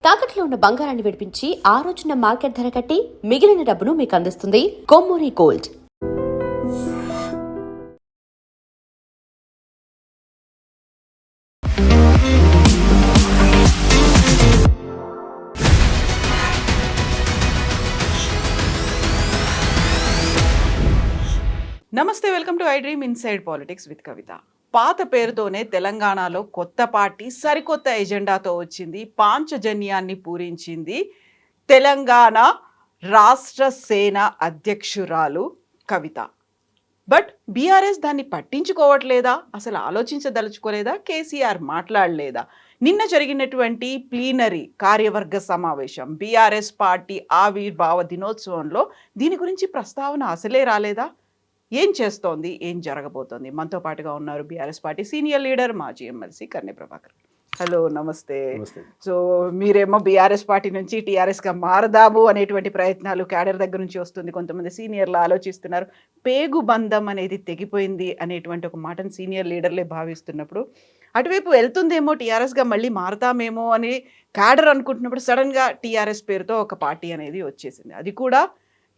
తాకట్లో ఉన్న బంగారాన్ని విడిపించి ఆ రోజున మార్కెట్ ధర కట్టి మిగిలిన డబ్బును మీకు అందిస్తుంది కొమ్మూరి గోల్డ్. నమస్తే, welcome to I Dream inside politics with Kavitha. పాత పేరుతోనే తెలంగాణలో కొత్త పార్టీ సరికొత్త ఎజెండాతో వచ్చింది. పాంచజన్యాన్ని పూరించింది తెలంగాణ రాష్ట్ర సేన అధ్యక్షురాలు కవిత. బట్ బీఆర్ఎస్ దాన్ని పట్టించుకోవట్లేదా? అసలు ఆలోచించదలుచుకోలేదా? కేసీఆర్ మాట్లాడలేదా? నిన్న జరిగినటువంటి ప్లీనరీ కార్యవర్గ సమావేశం, బీఆర్ఎస్ పార్టీ ఆవిర్భావ దినోత్సవంలో దీని గురించి ప్రస్తావన అసలే రాలేదా? ఏం చేస్తోంది, ఏం జరగబోతోంది? మనతో పాటుగా ఉన్నారు బీఆర్ఎస్ పార్టీ సీనియర్ లీడర్, మాజీ ఎమ్మెల్సీ కన్నె ప్రభాకర్. హలో, నమస్తే. సో మీరేమో బీఆర్ఎస్ పార్టీ నుంచి టీఆర్ఎస్గా మారదాము అనేటువంటి ప్రయత్నాలు క్యాడర్ దగ్గర నుంచి వస్తుంది. కొంతమంది సీనియర్లు ఆలోచిస్తున్నారు. పేగు బంధం అనేది తెగిపోయింది అనేటువంటి ఒక మాటను సీనియర్ లీడర్లే భావిస్తున్నప్పుడు, అటువైపు వెళ్తుందేమో టీఆర్ఎస్గా మళ్ళీ మారతామేమో అని క్యాడర్ అనుకుంటున్నప్పుడు సడన్గా టీఆర్ఎస్ పేరుతో ఒక పార్టీ అనేది వచ్చేసింది. అది కూడా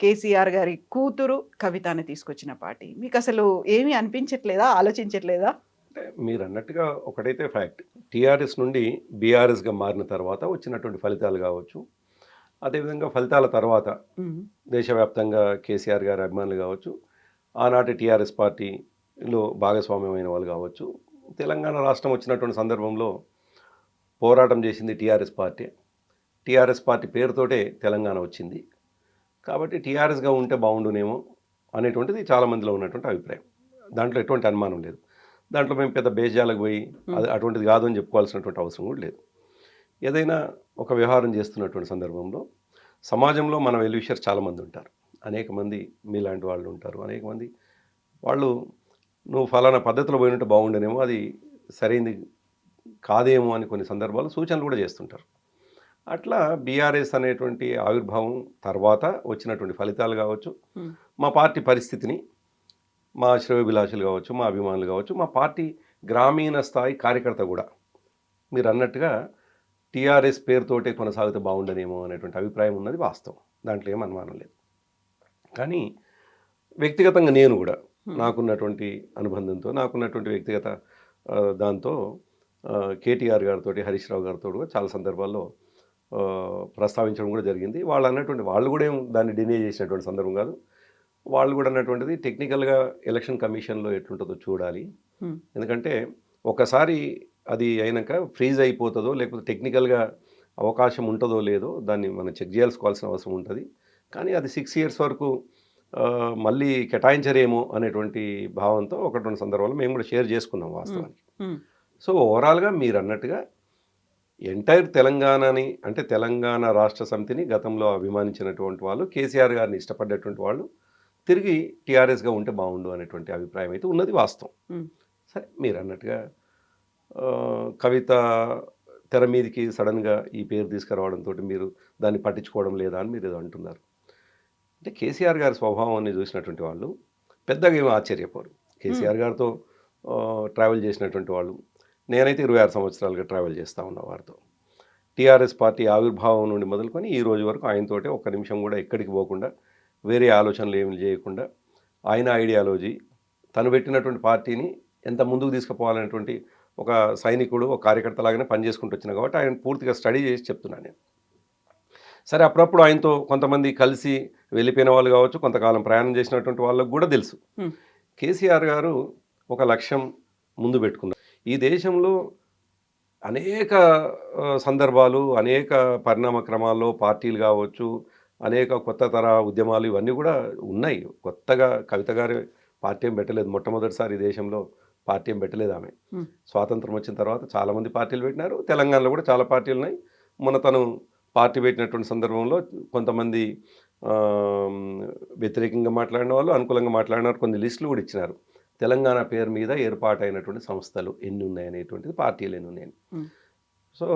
కేసీఆర్ గారి కూతురు కవితని తీసుకొచ్చిన పార్టీ. మీకు అసలు ఏమీ అనిపించట్లేదా, ఆలోచించట్లేదా? మీరు అన్నట్టుగా ఒకటైతే ఫ్యాక్ట్, టీఆర్ఎస్ నుండి బీఆర్ఎస్గా మారిన తర్వాత వచ్చినటువంటి ఫలితాలు కావచ్చు, అదేవిధంగా ఫలితాల తర్వాత దేశవ్యాప్తంగా కేసీఆర్ గారి అభిమానులు కావచ్చు, ఆనాటి టీఆర్ఎస్ పార్టీలో భాగస్వామ్యమైన వాళ్ళు కావచ్చు, తెలంగాణ రాష్ట్రం వచ్చినటువంటి సందర్భంలో పోరాటం చేసింది టీఆర్ఎస్ పార్టీ. టీఆర్ఎస్ పార్టీ పేరుతోటే తెలంగాణ వచ్చింది కాబట్టి టీఆర్ఎస్గా ఉంటే బాగుండునేమో అనేటువంటిది చాలామందిలో ఉన్నటువంటి అభిప్రాయం. దాంట్లో ఎటువంటి అనుమానం లేదు. దాంట్లో మేము పెద్ద బేజాలకు పోయి అది అటువంటిది కాదు అని చెప్పుకోవాల్సినటువంటి అవసరం కూడా లేదు. ఏదైనా ఒక వ్యవహారం చేస్తున్నటువంటి సందర్భంలో సమాజంలో మన వెల్విషర్స్ చాలామంది ఉంటారు, అనేక మంది మీలాంటి వాళ్ళు ఉంటారు, అనేక మంది వాళ్ళు నువ్వు ఫలానా పద్ధతిలో పోయినట్టు బాగుండేనేమో, అది సరైనది కాదేమో అని కొన్ని సందర్భాలు సూచనలు కూడా చేస్తుంటారు. అట్లా బీఆర్ఎస్ అనేటువంటి ఆవిర్భావం తర్వాత వచ్చినటువంటి ఫలితాలు కావచ్చు, మా పార్టీ పరిస్థితిని, మా శ్రేయోభిలాషులు కావచ్చు, మా అభిమానులు కావచ్చు, మా పార్టీ గ్రామీణ స్థాయి కార్యకర్త కూడా మీరు అన్నట్టుగా టీఆర్ఎస్ పేరుతోటే కొనసాగితే బాగుండనేమో అనేటువంటి అభిప్రాయం ఉన్నది వాస్తవం. దాంట్లో ఏం అనుమానం లేదు. కానీ వ్యక్తిగతంగా నేను కూడా నాకున్నటువంటి అనుబంధంతో, నాకున్నటువంటి వ్యక్తిగత దాంతో కేటీఆర్ గారితో, హరీష్ రావు గారితో కూడా చాలా సందర్భాల్లో ప్రస్తావించడం కూడా జరిగింది. వాళ్ళు అన్నటువంటి, వాళ్ళు కూడా ఏం దాన్ని డినే చేసినటువంటి సందర్భం కాదు. వాళ్ళు కూడా అన్నటువంటిది టెక్నికల్గా ఎలక్షన్ కమిషన్లో ఎట్లుంటుందో చూడాలి. ఎందుకంటే ఒకసారి అది అయినాక ఫ్రీజ్ అయిపోతుందో లేకపోతే టెక్నికల్గా అవకాశం ఉంటుందో లేదో దాన్ని మనం చెక్ చేయాల్సుకోవాల్సిన అవసరం ఉంటుంది. కానీ అది 6 years వరకు మళ్ళీ కేటాయించరేమో అనేటువంటి భావంతో ఒకటి రెండు సందర్భాల్లో మేము కూడా షేర్ చేసుకున్నాం వాస్తవానికి. సో ఓవరాల్గా మీరు అన్నట్టుగా ఎంటైర్ తెలంగాణని, అంటే తెలంగాణ రాష్ట్ర సమితిని గతంలో అభిమానించినటువంటి వాళ్ళు, కేసీఆర్ గారిని ఇష్టపడ్డటువంటి వాళ్ళు తిరిగి టీఆర్ఎస్గా ఉంటే బాగుండు అనేటువంటి అభిప్రాయం అయితే ఉన్నది వాస్తవం. సరే, మీరు అన్నట్టుగా కవిత తెర మీదకి సడన్గా ఈ పేరు తీసుకురావడంతో మీరు దాన్ని పట్టించుకోవడం లేదా అని మీరు ఏదో అంటున్నారు. అంటే కేసీఆర్ గారి స్వభావాన్ని చూసినటువంటి వాళ్ళు పెద్దగా ఏమీ ఆశ్చర్యపోరు. కేసీఆర్ గారితో ట్రావెల్ చేసినటువంటి వాళ్ళు, నేనైతే 26 సంవత్సరాలుగా ట్రావెల్ చేస్తూ ఉన్నా వారితో. టీఆర్ఎస్ పార్టీ ఆవిర్భావం నుండి మొదలుకొని ఈ రోజు వరకు ఆయనతోటే ఒక్క నిమిషం కూడా ఎక్కడికి పోకుండా, వేరే ఆలోచనలు ఏమి చేయకుండా, ఆయన ఐడియాలజీ, తను పెట్టినటువంటి పార్టీని ఎంత ముందుకు తీసుకుపోవాలనేటువంటి ఒక సైనికుడు, ఒక కార్యకర్త లాగానే పనిచేసుకుంటూ వచ్చినా కాబట్టి ఆయన పూర్తిగా స్టడీ చేసి చెప్తున్నాను నేను. సరే, అప్పుడప్పుడు ఆయనతో కొంతమంది కలిసి వెళ్ళిపోయిన వాళ్ళు కావచ్చు, కొంతకాలం ప్రయాణం చేసినటువంటి వాళ్ళకు కూడా తెలుసు కేసీఆర్ గారు ఒక లక్ష్యం ముందు పెట్టుకున్నారు. ఈ దేశంలో అనేక సందర్భాలు, అనేక పరిణామ క్రమాల్లో పార్టీలు కావచ్చు, అనేక కొత్త తరహా ఉద్యమాలు ఇవన్నీ కూడా ఉన్నాయి. కొత్తగా కవిత గారి పార్టీ ఏం పెట్టలేదు. మొట్టమొదటిసారి ఈ దేశంలో పార్టీ ఏం పెట్టలేదు ఆమె. స్వాతంత్రం వచ్చిన తర్వాత చాలామంది పార్టీలు పెట్టినారు. తెలంగాణలో కూడా చాలా పార్టీలు ఉన్నాయి. మొన్న తను పార్టీ పెట్టినటువంటి సందర్భంలో కొంతమంది వ్యతిరేకంగా మాట్లాడిన వాళ్ళు, అనుకూలంగా మాట్లాడిన వాళ్ళు కొన్ని లిస్టులు కూడా ఇచ్చినారు. తెలంగాణ పేరు మీద ఏర్పాటైనటువంటి సంస్థలు ఎన్ని ఉన్నాయనేటువంటిది, పార్టీలు ఎన్ని ఉన్నాయని. సో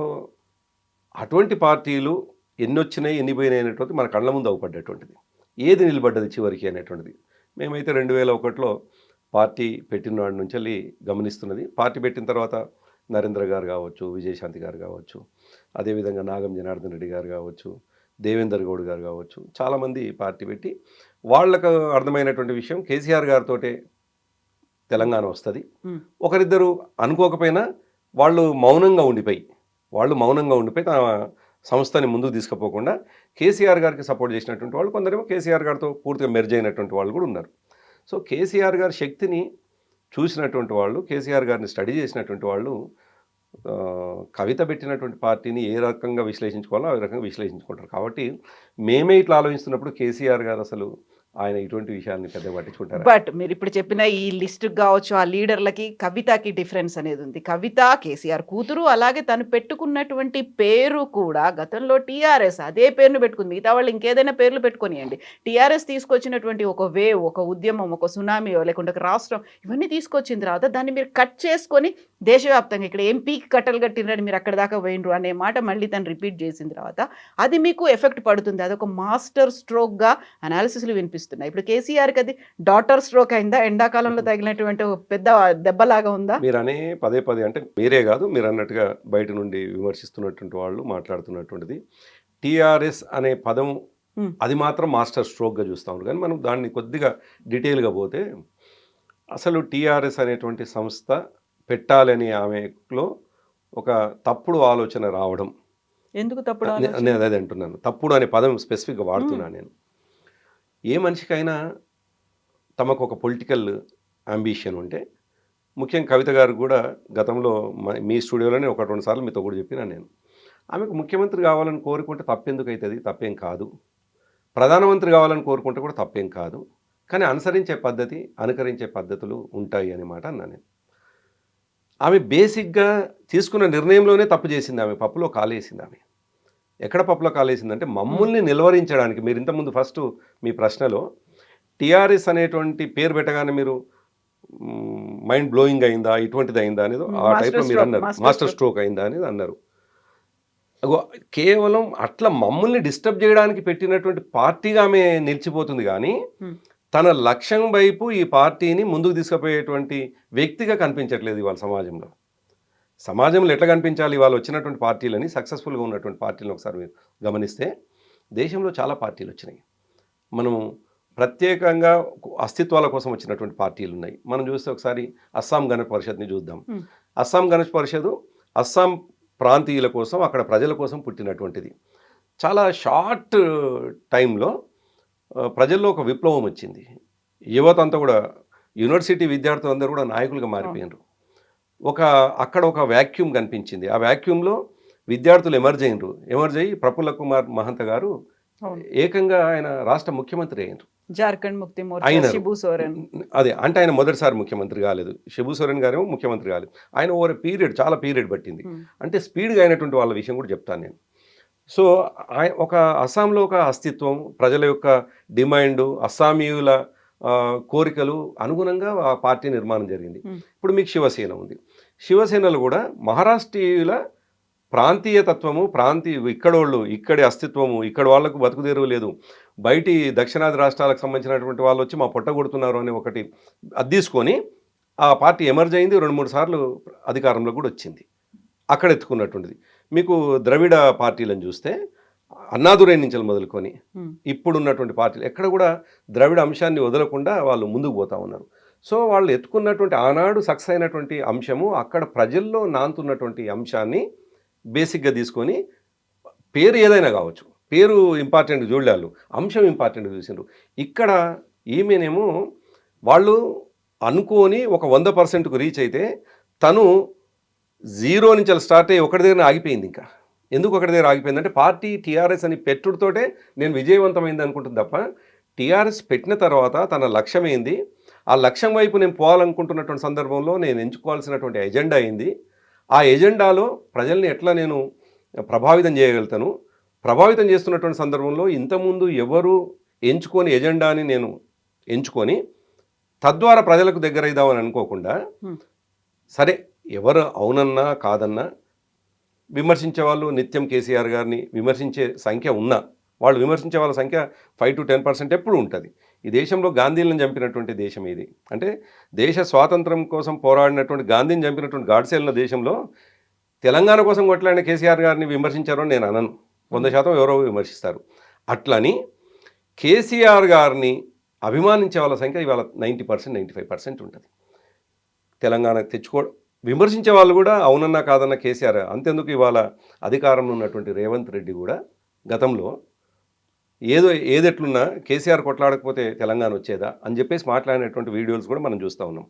అటువంటి పార్టీలు ఎన్ని వచ్చినాయి, ఎన్ని పోయినాయి అనేటువంటిది మన కళ్ళ ముందు అవుపడ్డటువంటిది. ఏది నిలబడ్డది చివరికి అనేటువంటిది మేమైతే 2001లో పార్టీ పెట్టిన వాడి నుంచి వెళ్ళి గమనిస్తున్నది. పార్టీ పెట్టిన తర్వాత నరేంద్ర గారు కావచ్చు, విజయశాంతి గారు కావచ్చు, అదేవిధంగా నాగం జనార్దన్ రెడ్డి గారు కావచ్చు, దేవేందర్ గౌడ్ గారు కావచ్చు, చాలామంది పార్టీ పెట్టి వాళ్ళకు అర్థమైనటువంటి విషయం కేసీఆర్ గారితోటే తెలంగాణ వస్తుంది. ఒకరిద్దరు అనుకోకపోయినా వాళ్ళు మౌనంగా ఉండిపోయి తన సంస్థని ముందుకు తీసుకుపోకుండా కేసీఆర్ గారికి సపోర్ట్ చేసినటువంటి వాళ్ళు, కొందరేమో కేసీఆర్ గారితో పూర్తిగా మెర్జ్ అయినటువంటి వాళ్ళు కూడా ఉన్నారు. సో కేసీఆర్ గారి శక్తిని చూసినటువంటి వాళ్ళు, కేసీఆర్ గారిని స్టడీ చేసినటువంటి వాళ్ళు కవిత పెట్టినటువంటి పార్టీని ఏ రకంగా విశ్లేషించుకోవాలో ఆ రకంగా విశ్లేషించుకుంటారు. కాబట్టి మేమే ఇట్లా ఆలోచిస్తున్నప్పుడు కేసీఆర్ గారు అసలు ఆయన ఇటువంటి విషయాన్ని పెద్ద పట్టించుకుంటారు. బట్ మీరు ఇప్పుడు చెప్పిన ఈ లిస్ట్ కావచ్చు, ఆ లీడర్లకి కవితకి డిఫరెన్స్ అనేది ఉంది. కవిత కేసీఆర్ కూతురు, అలాగే తను పెట్టుకున్నటువంటి పేరు కూడా గతంలో టీఆర్ఎస్ అదే పేరును పెట్టుకుంది. మిగతా వాళ్ళు ఇంకేదైనా పేర్లు పెట్టుకొనియండి. టీఆర్ఎస్ తీసుకొచ్చినటువంటి ఒక వేవ్, ఒక ఉద్యమం, ఒక సునామీ లేకుంటే ఒక రాష్ట్రం, ఇవన్నీ తీసుకొచ్చిన తర్వాత దాన్ని మీరు కట్ చేసుకొని దేశవ్యాప్తంగా ఇక్కడ ఎంపీకి కట్టలు కట్టినని మీరు అక్కడ దాకా పోయినరు అనే మాట మళ్ళీ తను రిపీట్ చేసిన తర్వాత అది మీకు ఎఫెక్ట్ పడుతుంది. అదొక మాస్టర్ స్ట్రోక్గా అనాలిసిస్లు వినిపిస్తుంది. ఇప్పుడు కేసీఆర్కి అది డాటర్ స్ట్రోక్ అయిందా? ఎండాకాలంలో తగిలినటువంటి పెద్ద దెబ్బలాగా ఉందా? మీరు అనే పదే అంటే మీరే కాదు, మీరు అన్నట్టుగా బయట నుండి విమర్శిస్తున్నటువంటి వాళ్ళు మాట్లాడుతున్నటువంటిది టీఆర్ఎస్ అనే పదం అది మాత్రం మాస్టర్ స్ట్రోక్గా చూస్తూ ఉంటారు. కానీ మనం దాన్ని కొద్దిగా డీటెయిల్గా పోతే అసలు టీఆర్ఎస్ అనేటువంటి సంస్థ పెట్టాలని ఆమెలో ఒక తప్పుడు ఆలోచన రావడం. ఎందుకు తప్పుడు? నేను అదే అంటున్నాను, తప్పుడు అనే పదం స్పెసిఫిక్గా వాడుతున్నాను నేను. ఏ మనిషికైనా తమకు ఒక పొలిటికల్ అంబిషన్ ఉంటే, ముఖ్యంగా కవిత గారు కూడా గతంలో మీ స్టూడియోలోనే 1-2 సార్లు మీతో కూడా చెప్పినా నేను, ఆమెకు ముఖ్యమంత్రి కావాలని కోరుకుంటే తప్పెందుకు అవుతుంది? తప్పేం కాదు. ప్రధానమంత్రి కావాలని కోరుకుంటే కూడా తప్పేం కాదు. కానీ అనుకరించే పద్ధతులు ఉంటాయి అన్నమాట అన్నా నేను. ఆమె బేసిక్గా తీసుకున్న నిర్ణయంలోనే తప్పు చేసింది. ఆమె పప్పులో కాలేసింది. ఆమె ఎక్కడ పప్పులో కాలేసిందంటే మమ్మల్ని నిలువరించడానికి. మీరు ఇంతకుముందు ఫస్ట్ మీ ప్రశ్నలో టీఆర్ఎస్ అనేటువంటి పేరు పెట్టగానే మీరు మైండ్ బ్లోయింగ్ అయిందా, ఇటువంటిది అయిందా అనేది ఆ టైప్లో మీరు అన్నారు. మాస్టర్ స్ట్రోక్ అయిందా అనేది అన్నారు. కేవలం అట్లా మమ్మల్ని డిస్టర్బ్ చేయడానికి పెట్టినటువంటి పార్టీగా ఆమె నిలిచిపోతుంది. కానీ తన లక్ష్యం వైపు ఈ పార్టీని ముందుకు తీసుకుపోయేటువంటి వ్యక్తిగా కనిపించట్లేదు ఇవాళ సమాజంలో ఎట్లా కనిపించాలి? ఇవాళ వచ్చినటువంటి పార్టీలని, సక్సెస్ఫుల్గా ఉన్నటువంటి పార్టీలను ఒకసారి మీరు గమనిస్తే దేశంలో చాలా పార్టీలు వచ్చినాయి. మనము ప్రత్యేకంగా అస్తిత్వాల కోసం వచ్చినటువంటి పార్టీలు ఉన్నాయి. మనం చూస్తే ఒకసారి అస్సాం గణ పరిషత్ని చూద్దాం. అస్సాం గణ పరిషత్ అస్సాం ప్రాంతీయుల కోసం, అక్కడ ప్రజల కోసం పుట్టినటువంటిది. చాలా షార్ట్ టైంలో ప్రజల్లో ఒక విప్లవం వచ్చింది. యువత అంతా కూడా, యూనివర్సిటీ విద్యార్థులు అందరూ కూడా నాయకులుగా మారిపోయినారు. అక్కడ ఒక వ్యాక్యూమ్ కనిపించింది. ఆ వ్యాక్యూమ్లో విద్యార్థులు ఎమర్జ్ అయ్యి ప్రఫుల్ల కుమార్ మహంత గారు ఏకంగా ఆయన రాష్ట్ర ముఖ్యమంత్రి అయినారు. జార్ఖండ్ ముక్తి మోర్చా శిబు సోరెన్. అదే అంటే ఆయన మొదటిసారి ముఖ్యమంత్రి కాలేదు. శిబు సోరెన్ గారేమో ముఖ్యమంత్రి కాలేదు. ఆయన ఓవర్ చాలా పీరియడ్ పట్టింది. అంటే స్పీడ్గా అయినటువంటి వాళ్ళ విషయం కూడా చెప్తాను నేను. సో ఒక అస్సాంలో ఒక అస్తిత్వం, ప్రజల యొక్క డిమాండు, అస్సామీయుల కోరికలు అనుగుణంగా ఆ పార్టీ నిర్మాణం జరిగింది. ఇప్పుడు మీకు శివసేన ఉంది. శివసేనలో కూడా మహారాష్ట్రీయుల ప్రాంతీయ తత్వము, ఇక్కడోళ్ళు, ఇక్కడి అస్తిత్వము, ఇక్కడ వాళ్లకు బతుకుదేరు లేదు, బయటి దక్షిణాది రాష్ట్రాలకు సంబంధించినటువంటి వాళ్ళు వచ్చి మా పొట్ట కొడుతున్నారు అని ఒకటి అది తీసుకొని ఆ పార్టీ ఎమర్జ్ అయింది. 2-3 సార్లు అధికారంలో కూడా వచ్చింది. అక్కడ ఎత్తుకున్నటువంటిది. మీకు ద్రవిడ పార్టీలను చూస్తే అన్నాదురై నుంచి మొదలుకొని ఇప్పుడున్నటువంటి పార్టీలు ఎక్కడ కూడా ద్రవిడ అంశాన్ని వదలకుండా వాళ్ళు ముందుకు పోతా ఉన్నారు. సో వాళ్ళు ఎత్తుకున్నటువంటి ఆనాడు సక్సెస్ అయినటువంటి అంశము అక్కడ ప్రజల్లో నాంతున్నటువంటి అంశాన్ని బేసిక్గా తీసుకొని, పేరు ఏదైనా కావచ్చు, పేరు ఇంపార్టెంట్ చూడలేదు, అంశం ఇంపార్టెంట్ చూసిండ్రు. ఇక్కడ ఈమెనేమో వాళ్ళు అనుకోని ఒక 100%కు రీచ్ అయితే తను 0 నుంచి స్టార్ట్ అయ్యి ఒకటి దగ్గర ఆగిపోయింది. ఇంకా ఎందుకు ఒకటి దగ్గర ఆగిపోయిందంటే పార్టీ టీఆర్ఎస్ అని పెట్టుడుతోటే నేను విజయవంతమైంది అనుకుంటుంది తప్ప, టీఆర్ఎస్ పెట్టిన తర్వాత తన లక్ష్యం ఏంది, ఆ లక్ష్యం వైపు నేను పోవాలనుకుంటున్నటువంటి సందర్భంలో నేను ఎంచుకోవాల్సినటువంటి ఎజెండా అయింది, ఆ ఎజెండాలో ప్రజల్ని ఎట్లా నేను ప్రభావితం చేయగలుగుతాను, ప్రభావితం చేస్తున్నటువంటి సందర్భంలో ఇంతకుముందు ఎవరు ఎంచుకొని ఎజెండాని నేను ఎంచుకొని తద్వారా ప్రజలకు దగ్గర అవుదామని అనుకోకుండా, సరే ఎవరు అవునన్నా కాదన్నా విమర్శించే వాళ్ళు నిత్యం కేసీఆర్ గారిని విమర్శించే సంఖ్య ఉన్నా, వాళ్ళు విమర్శించే వాళ్ళ సంఖ్య 5-10% ఎప్పుడు ఉంటుంది. ఈ దేశంలో గాంధీలను చంపినటువంటి దేశం ఇది. అంటే దేశ స్వాతంత్రం కోసం పోరాడినటువంటి గాంధీని చంపినటువంటి గాడ్సేల దేశంలో తెలంగాణ కోసం కొట్లాడిన కేసీఆర్ గారిని విమర్శించారో నేను అనను, 100% ఎవరో విమర్శిస్తారు. అట్లని కేసీఆర్ గారిని అభిమానించే వాళ్ళ సంఖ్య ఇవాళ 90%, 95% ఉంటుంది. తెలంగాణ విమర్శించే వాళ్ళు కూడా అవునన్నా కాదన్న కేసీఆర్, అంతెందుకు ఇవాళ అధికారంలో ఉన్నటువంటి రేవంత్ రెడ్డి కూడా గతంలో ఏదెట్లున్నా కేసీఆర్ కొట్లాడకపోతే తెలంగాణ వచ్చేదా అని చెప్పేసి మాట్లాడినటువంటి వీడియోస్ కూడా మనం చూస్తూ ఉన్నాం.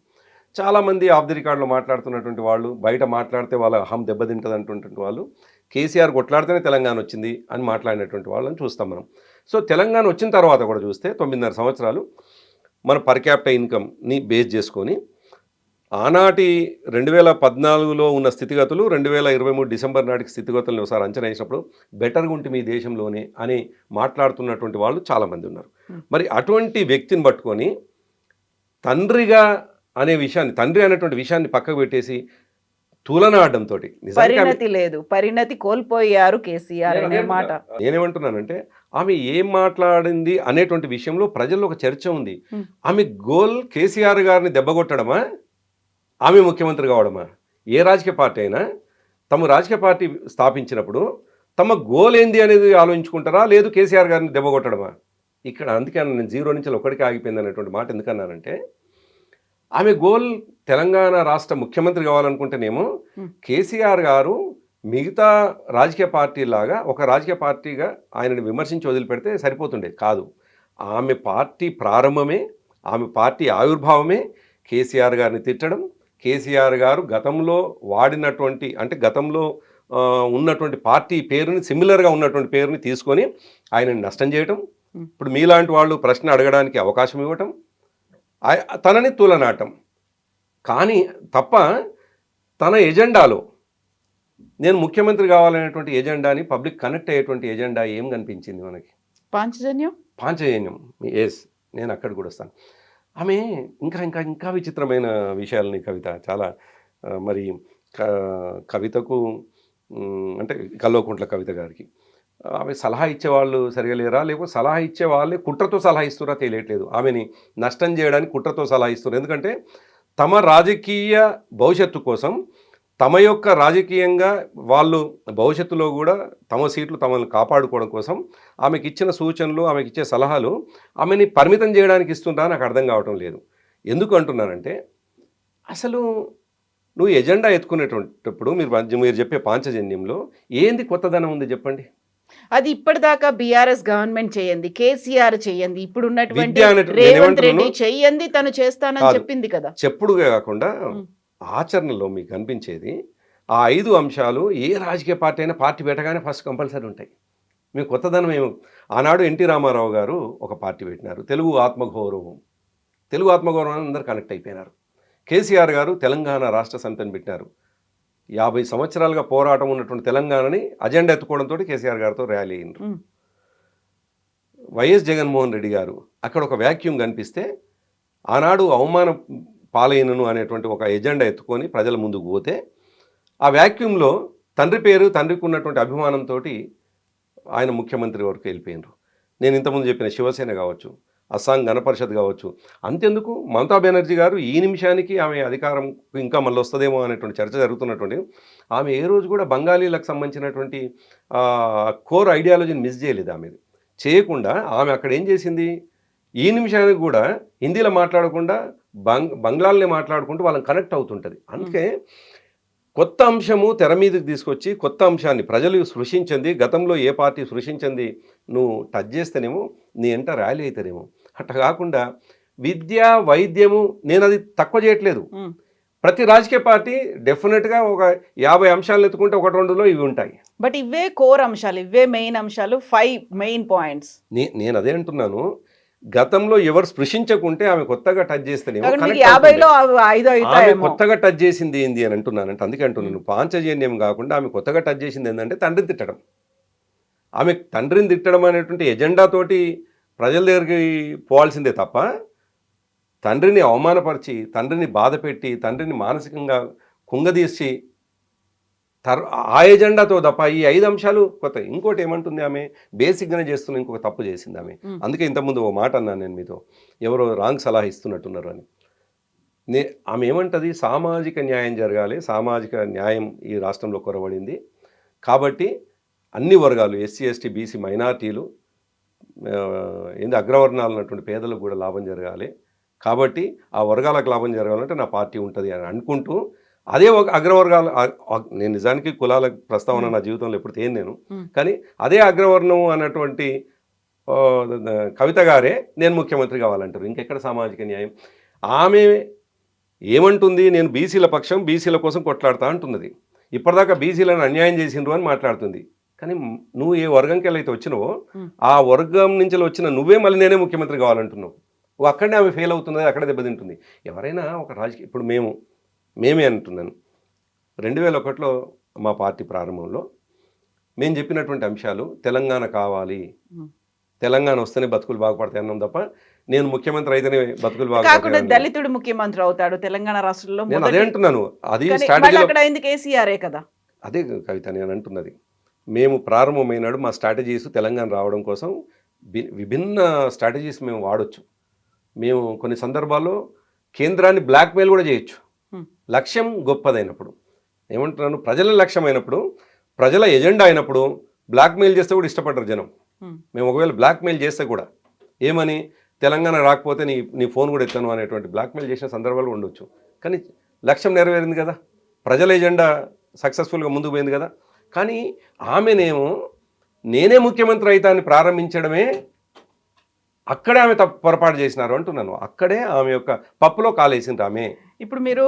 చాలామంది ఆఫ్ ది రికార్డులో మాట్లాడుతున్నటువంటి వాళ్ళు, బయట మాట్లాడితే వాళ్ళ అహం దెబ్బతింటుంది అంటున్నటువంటి వాళ్ళు, కేసీఆర్ కొట్లాడితేనే తెలంగాణ వచ్చింది అని మాట్లాడినటువంటి వాళ్ళని చూస్తాం మనం. సో తెలంగాణ వచ్చిన తర్వాత కూడా చూస్తే 9.5 సంవత్సరాలు మన పర్ క్యాపిటల్ ఇన్కమ్ని బేస్ చేసుకొని ఆనాటి 2014లో ఉన్న స్థితిగతులు 2023 డిసెంబర్ నాటికి స్థితిగతులను ఒకసారి అంచనా వేసినప్పుడు బెటర్గా ఉంటే మీ దేశంలోనే అని మాట్లాడుతున్నటువంటి వాళ్ళు చాలామంది ఉన్నారు. మరి అటువంటి వ్యక్తిని పట్టుకొని తండ్రి అనేటువంటి విషయాన్ని పక్కకు పెట్టేసి తులనాడడంతో పరిణతి లేదు, పరిణతి కోల్పోయారు కేసీఆర్ అనే మాట. నేనేమంటున్నానంటే ఆమె ఏం మాట్లాడింది అనేటువంటి విషయంలో ప్రజల్లో ఒక చర్చ ఉంది. ఆమె గోల్ కేసీఆర్ గారిని దెబ్బగొట్టడమా, ఆమె ముఖ్యమంత్రి కావడమా? ఏ రాజకీయ పార్టీ అయినా తమ రాజకీయ పార్టీ స్థాపించినప్పుడు తమ గోల్ ఏంది అనేది ఆలోచించుకుంటారా, లేదు కేసీఆర్ గారిని దెబ్బగొట్టడమా? ఇక్కడ అందుకే నేను 0 నుంచి 1కి ఆగిపోయింది అనేటువంటి మాట ఎందుకన్నానంటే, ఆమె గోల్ తెలంగాణ రాష్ట్ర ముఖ్యమంత్రి కావాలనుకుంటేనేమో కేసీఆర్ గారు మిగతా రాజకీయ పార్టీలాగా ఒక రాజకీయ పార్టీగా ఆయనని విమర్శించి వదిలిపెడితే సరిపోతుండే కాదు. ఆమె పార్టీ ప్రారంభమే, ఆమె పార్టీ ఆవిర్భావమే కేసీఆర్ గారిని తిట్టడం, కేసీఆర్ గారు గతంలో వాడినటువంటి అంటే గతంలో ఉన్నటువంటి పార్టీ పేరుని సిమిలర్గా ఉన్నటువంటి పేరుని తీసుకొని ఆయనని నష్టం చేయటం, ఇప్పుడు మీలాంటి వాళ్ళు ప్రశ్న అడగడానికి అవకాశం ఇవ్వటం, తనని తులనాటం. కానీ తప్ప తన ఎజెండాలో నేను ముఖ్యమంత్రి కావాలనేటువంటి ఎజెండాని పబ్లిక్ కనెక్ట్ అయ్యేటువంటి ఎజెండా ఏం కనిపించింది మనకి? పాంచజన్యం. ఎస్, నేను అక్కడ కూడా వస్తాను. ఆమె ఇంకా ఇంకా ఇంకా విచిత్రమైన విషయాలని కవిత చాలా మరి కవితకు అంటే కల్వకుంట్ల కవిత గారికి ఆమె సలహా ఇచ్చేవాళ్ళు సరిగా లేరా, లేకపోతే సలహా ఇచ్చే వాళ్ళే కుట్రతో సలహా ఇస్తున్నారా తెలియట్లేదు. ఆమెని నష్టం చేయడానికి కుట్రతో సలహా ఇస్తున్నారు. ఎందుకంటే తమ రాజకీయ భవిష్యత్తు కోసం తమ యొక్క రాజకీయంగా వాళ్ళు భవిష్యత్తులో కూడా తమ సీట్లు తమను కాపాడుకోవడం కోసం ఆమెకి ఇచ్చిన సూచనలు, ఆమెకి ఇచ్చే సలహాలు ఆమెని పరిమితం చేయడానికి ఇస్తుందా నాకు అర్థం కావటం లేదు. ఎందుకు అంటున్నానంటే, అసలు నువ్వు ఎజెండా ఎత్తుకునేటప్పుడు మీరు చెప్పే పాంచజన్యంలో ఏంది కొత్తదనం ఉంది చెప్పండి? అది ఇప్పటిదాకా బీఆర్ఎస్ గవర్నమెంట్ చేయండి, కేసీఆర్ చేయండి, ఇప్పుడు ఉన్నటువంటి రేవంత్ రెడ్డి చెయ్యండి, తను చేస్తానని చెప్పింది కదా. చెప్పుడుగా కాకుండా ఆచరణలో మీకు కనిపించేది ఆ 5 అంశాలు ఏ రాజకీయ పార్టీ అయినా పార్టీ పెట్టగానే ఫస్ట్ కంపల్సరీ ఉంటాయి. మీకు కొత్తదనం ఏమో, ఆనాడు ఎన్టీ రామారావు గారు ఒక పార్టీ పెట్టినారు, తెలుగు ఆత్మగౌరవం అందరు కనెక్ట్ అయిపోయినారు. కేసీఆర్ గారు తెలంగాణ రాష్ట్ర సమితిని పెట్టినారు. 50 సంవత్సరాలుగా పోరాటం ఉన్నటువంటి తెలంగాణని అజెండా ఎత్తుకోవడంతో కేసీఆర్ గారితో ర్యాలీ అయినారు. వైఎస్ జగన్మోహన్ రెడ్డి గారు అక్కడ ఒక వ్యాక్యూమ్ కనిపిస్తే ఆనాడు అవమాన పాలైనను అనేటువంటి ఒక ఎజెండా ఎత్తుకొని ప్రజల ముందుకు పోతే ఆ వ్యాక్యూమ్లో తండ్రికి ఉన్నటువంటి అభిమానంతో ఆయన ముఖ్యమంత్రి వరకు వెళ్ళిపోయినారు. నేను ఇంతకుముందు చెప్పిన శివసేన కావచ్చు, అస్సాం గణపరిషత్ కావచ్చు, అంతెందుకు మమతా బెనర్జీ గారు ఈ నిమిషానికి ఆమె అధికారం ఇంకా మళ్ళీ వస్తుందేమో అనేటువంటి చర్చ జరుగుతున్నటువంటి ఆమె ఏ రోజు కూడా బంగాళీలకు సంబంధించినటువంటి కోర్ ఐడియాలజీని మిస్ చేయలేదు. ఆమె చేయకుండా ఆమె అక్కడ ఏం చేసింది, ఈ నిమిషానికి కూడా హిందీలో మాట్లాడకుండా బంగ్లాలనే మాట్లాడుకుంటూ వాళ్ళని కనెక్ట్ అవుతుంటుంది. అందుకే కొత్త అంశము తెర మీదకి తీసుకొచ్చి కొత్త అంశాన్ని ప్రజలు సృష్టించింది, గతంలో ఏ పార్టీ సృష్టించింది నువ్వు టచ్ చేస్తేనేమో నీ ఎంట ర్యాలీ అయితేనేమో, అట్లా కాకుండా విద్య వైద్యము, నేను అది తక్కువ చేయట్లేదు, ప్రతి రాజకీయ పార్టీ డెఫినెట్గా ఒక 50 అంశాలను ఎత్తుకుంటే 1-2లో ఇవి ఉంటాయి. బట్ ఇవే కోర్ అంశాలు, ఇవే మెయిన్ అంశాలు, 5 మెయిన్ పాయింట్స్. నేను అదే అంటున్నాను, గతంలో ఎవరు స్పృశించకుంటే ఆమె కొత్తగా టచ్ చేస్తేనేమో ఆమె కొత్తగా టచ్ చేసింది ఏంది అని అంటున్నానంటే, అందుకే అంటున్నాను పాంచజన్యం కాకుండా ఆమె కొత్తగా టచ్ చేసింది ఏంటంటే తండ్రిని తిట్టడం. ఆమె తండ్రిని తిట్టడం అనేటువంటి ఎజెండాతోటి ప్రజల దగ్గరికి పోవాల్సిందే తప్ప తండ్రిని అవమానపరిచి, తండ్రిని బాధపెట్టి, తండ్రిని మానసికంగా కుంగదీసి ఆ ఎజెండాతో తప్ప ఈ 5 అంశాలు కొత్త. ఇంకోటి ఏమంటుంది, ఆమె బేసిక్గానే చేస్తున్న ఇంకొక తప్పు చేసింది ఆమె. అందుకే ఇంతకుముందు ఓ మాట అన్నాను నేను మీతో, ఎవరో రాంగ్ సలహా ఇస్తున్నట్టున్నారు అని. ఆమె ఏమంటది, సామాజిక న్యాయం జరగాలి, సామాజిక న్యాయం ఈ రాష్ట్రంలో కొరవడింది కాబట్టి అన్ని వర్గాలు ఎస్సీ ఎస్టీ బీసీ మైనార్టీలు ఏంది అగ్రవర్ణాలు ఉన్నటువంటి పేదలకు కూడా లాభం జరగాలి కాబట్టి ఆ వర్గాలకు లాభం జరగాలంటే నా పార్టీ ఉంటుంది అని అనుకుంటూ అదే ఒక అగ్రవర్గాలు నేను నిజానికి కులాల ప్రస్తావన నా జీవితంలో ఎప్పుడు తేను నేను, కానీ అదే అగ్రవర్ణం అన్నటువంటి కవిత గారే నేను ముఖ్యమంత్రి కావాలంటారు. ఇంకెక్కడ సామాజిక న్యాయం? ఆమె ఏమంటుంది, నేను బీసీల పక్షం, బీసీల కోసం కొట్లాడుతా అంటున్నది. ఇప్పటిదాకా బీసీలను అన్యాయం చేసిండ్రు అని మాట్లాడుతుంది. కానీ నువ్వు ఏ వర్గంకి వెళ్ళైతే వచ్చినావో ఆ వర్గం నుంచి వచ్చిన నువ్వే మళ్ళీ నేనే ముఖ్యమంత్రి కావాలంటున్నావు. అక్కడనే ఆమె ఫెయిల్ అవుతున్నది, అక్కడే దెబ్బతింటుంది. ఎవరైనా ఒక రాజకీయ ఇప్పుడు మేమే అంటున్నాను, 2001లో మా పార్టీ ప్రారంభంలో మేము చెప్పినటువంటి అంశాలు తెలంగాణ కావాలి, తెలంగాణ వస్తేనే బతుకులు బాగుపడతాయి అన్నాం తప్ప నేను ముఖ్యమంత్రి అయితేనే బతుకులు బాగుపడతాయి. దళితుడు ముఖ్యమంత్రి అవుతాడు తెలంగాణ రాష్ట్రంలో, నేను అదే అంటున్నాను. అది కేసీఆర్ కదా. అదే కవిత నేను అంటున్నది. మేము ప్రారంభమైనాడు మా స్ట్రాటజీస్ తెలంగాణ రావడం కోసం విభిన్న స్ట్రాటజీస్ మేము వాడొచ్చు. మేము కొన్ని సందర్భాల్లో కేంద్రాన్ని బ్లాక్మెయిల్ కూడా చేయొచ్చు. లక్ష్యం గొప్పదైనప్పుడు, ఏమంటున్నాను, ప్రజల లక్ష్యం అయినప్పుడు, ప్రజల ఎజెండా అయినప్పుడు బ్లాక్మెయిల్ చేస్తే కూడా ఇష్టపడ్డారు జనం. మేము ఒకవేళ బ్లాక్మెయిల్ చేస్తే కూడా ఏమని, తెలంగాణ రాకపోతే నీ ఫోన్ కూడా ఎత్తాను అనేటువంటి బ్లాక్మెయిల్ చేసిన సందర్భాలు ఉండొచ్చు. కానీ లక్ష్యం నెరవేరింది కదా, ప్రజల ఎజెండా సక్సెస్ఫుల్గా ముందుకు పోయింది కదా. కానీ ఆమెనేమో నేనే ముఖ్యమంత్రి అయితే అని ప్రారంభించడమే అక్కడే ఆమె పొరపాటు చేసినారు అంటున్నాను. అక్కడే ఆమె యొక్క పప్పులో కాలేసింది ఆమె. ఇప్పుడు మీరు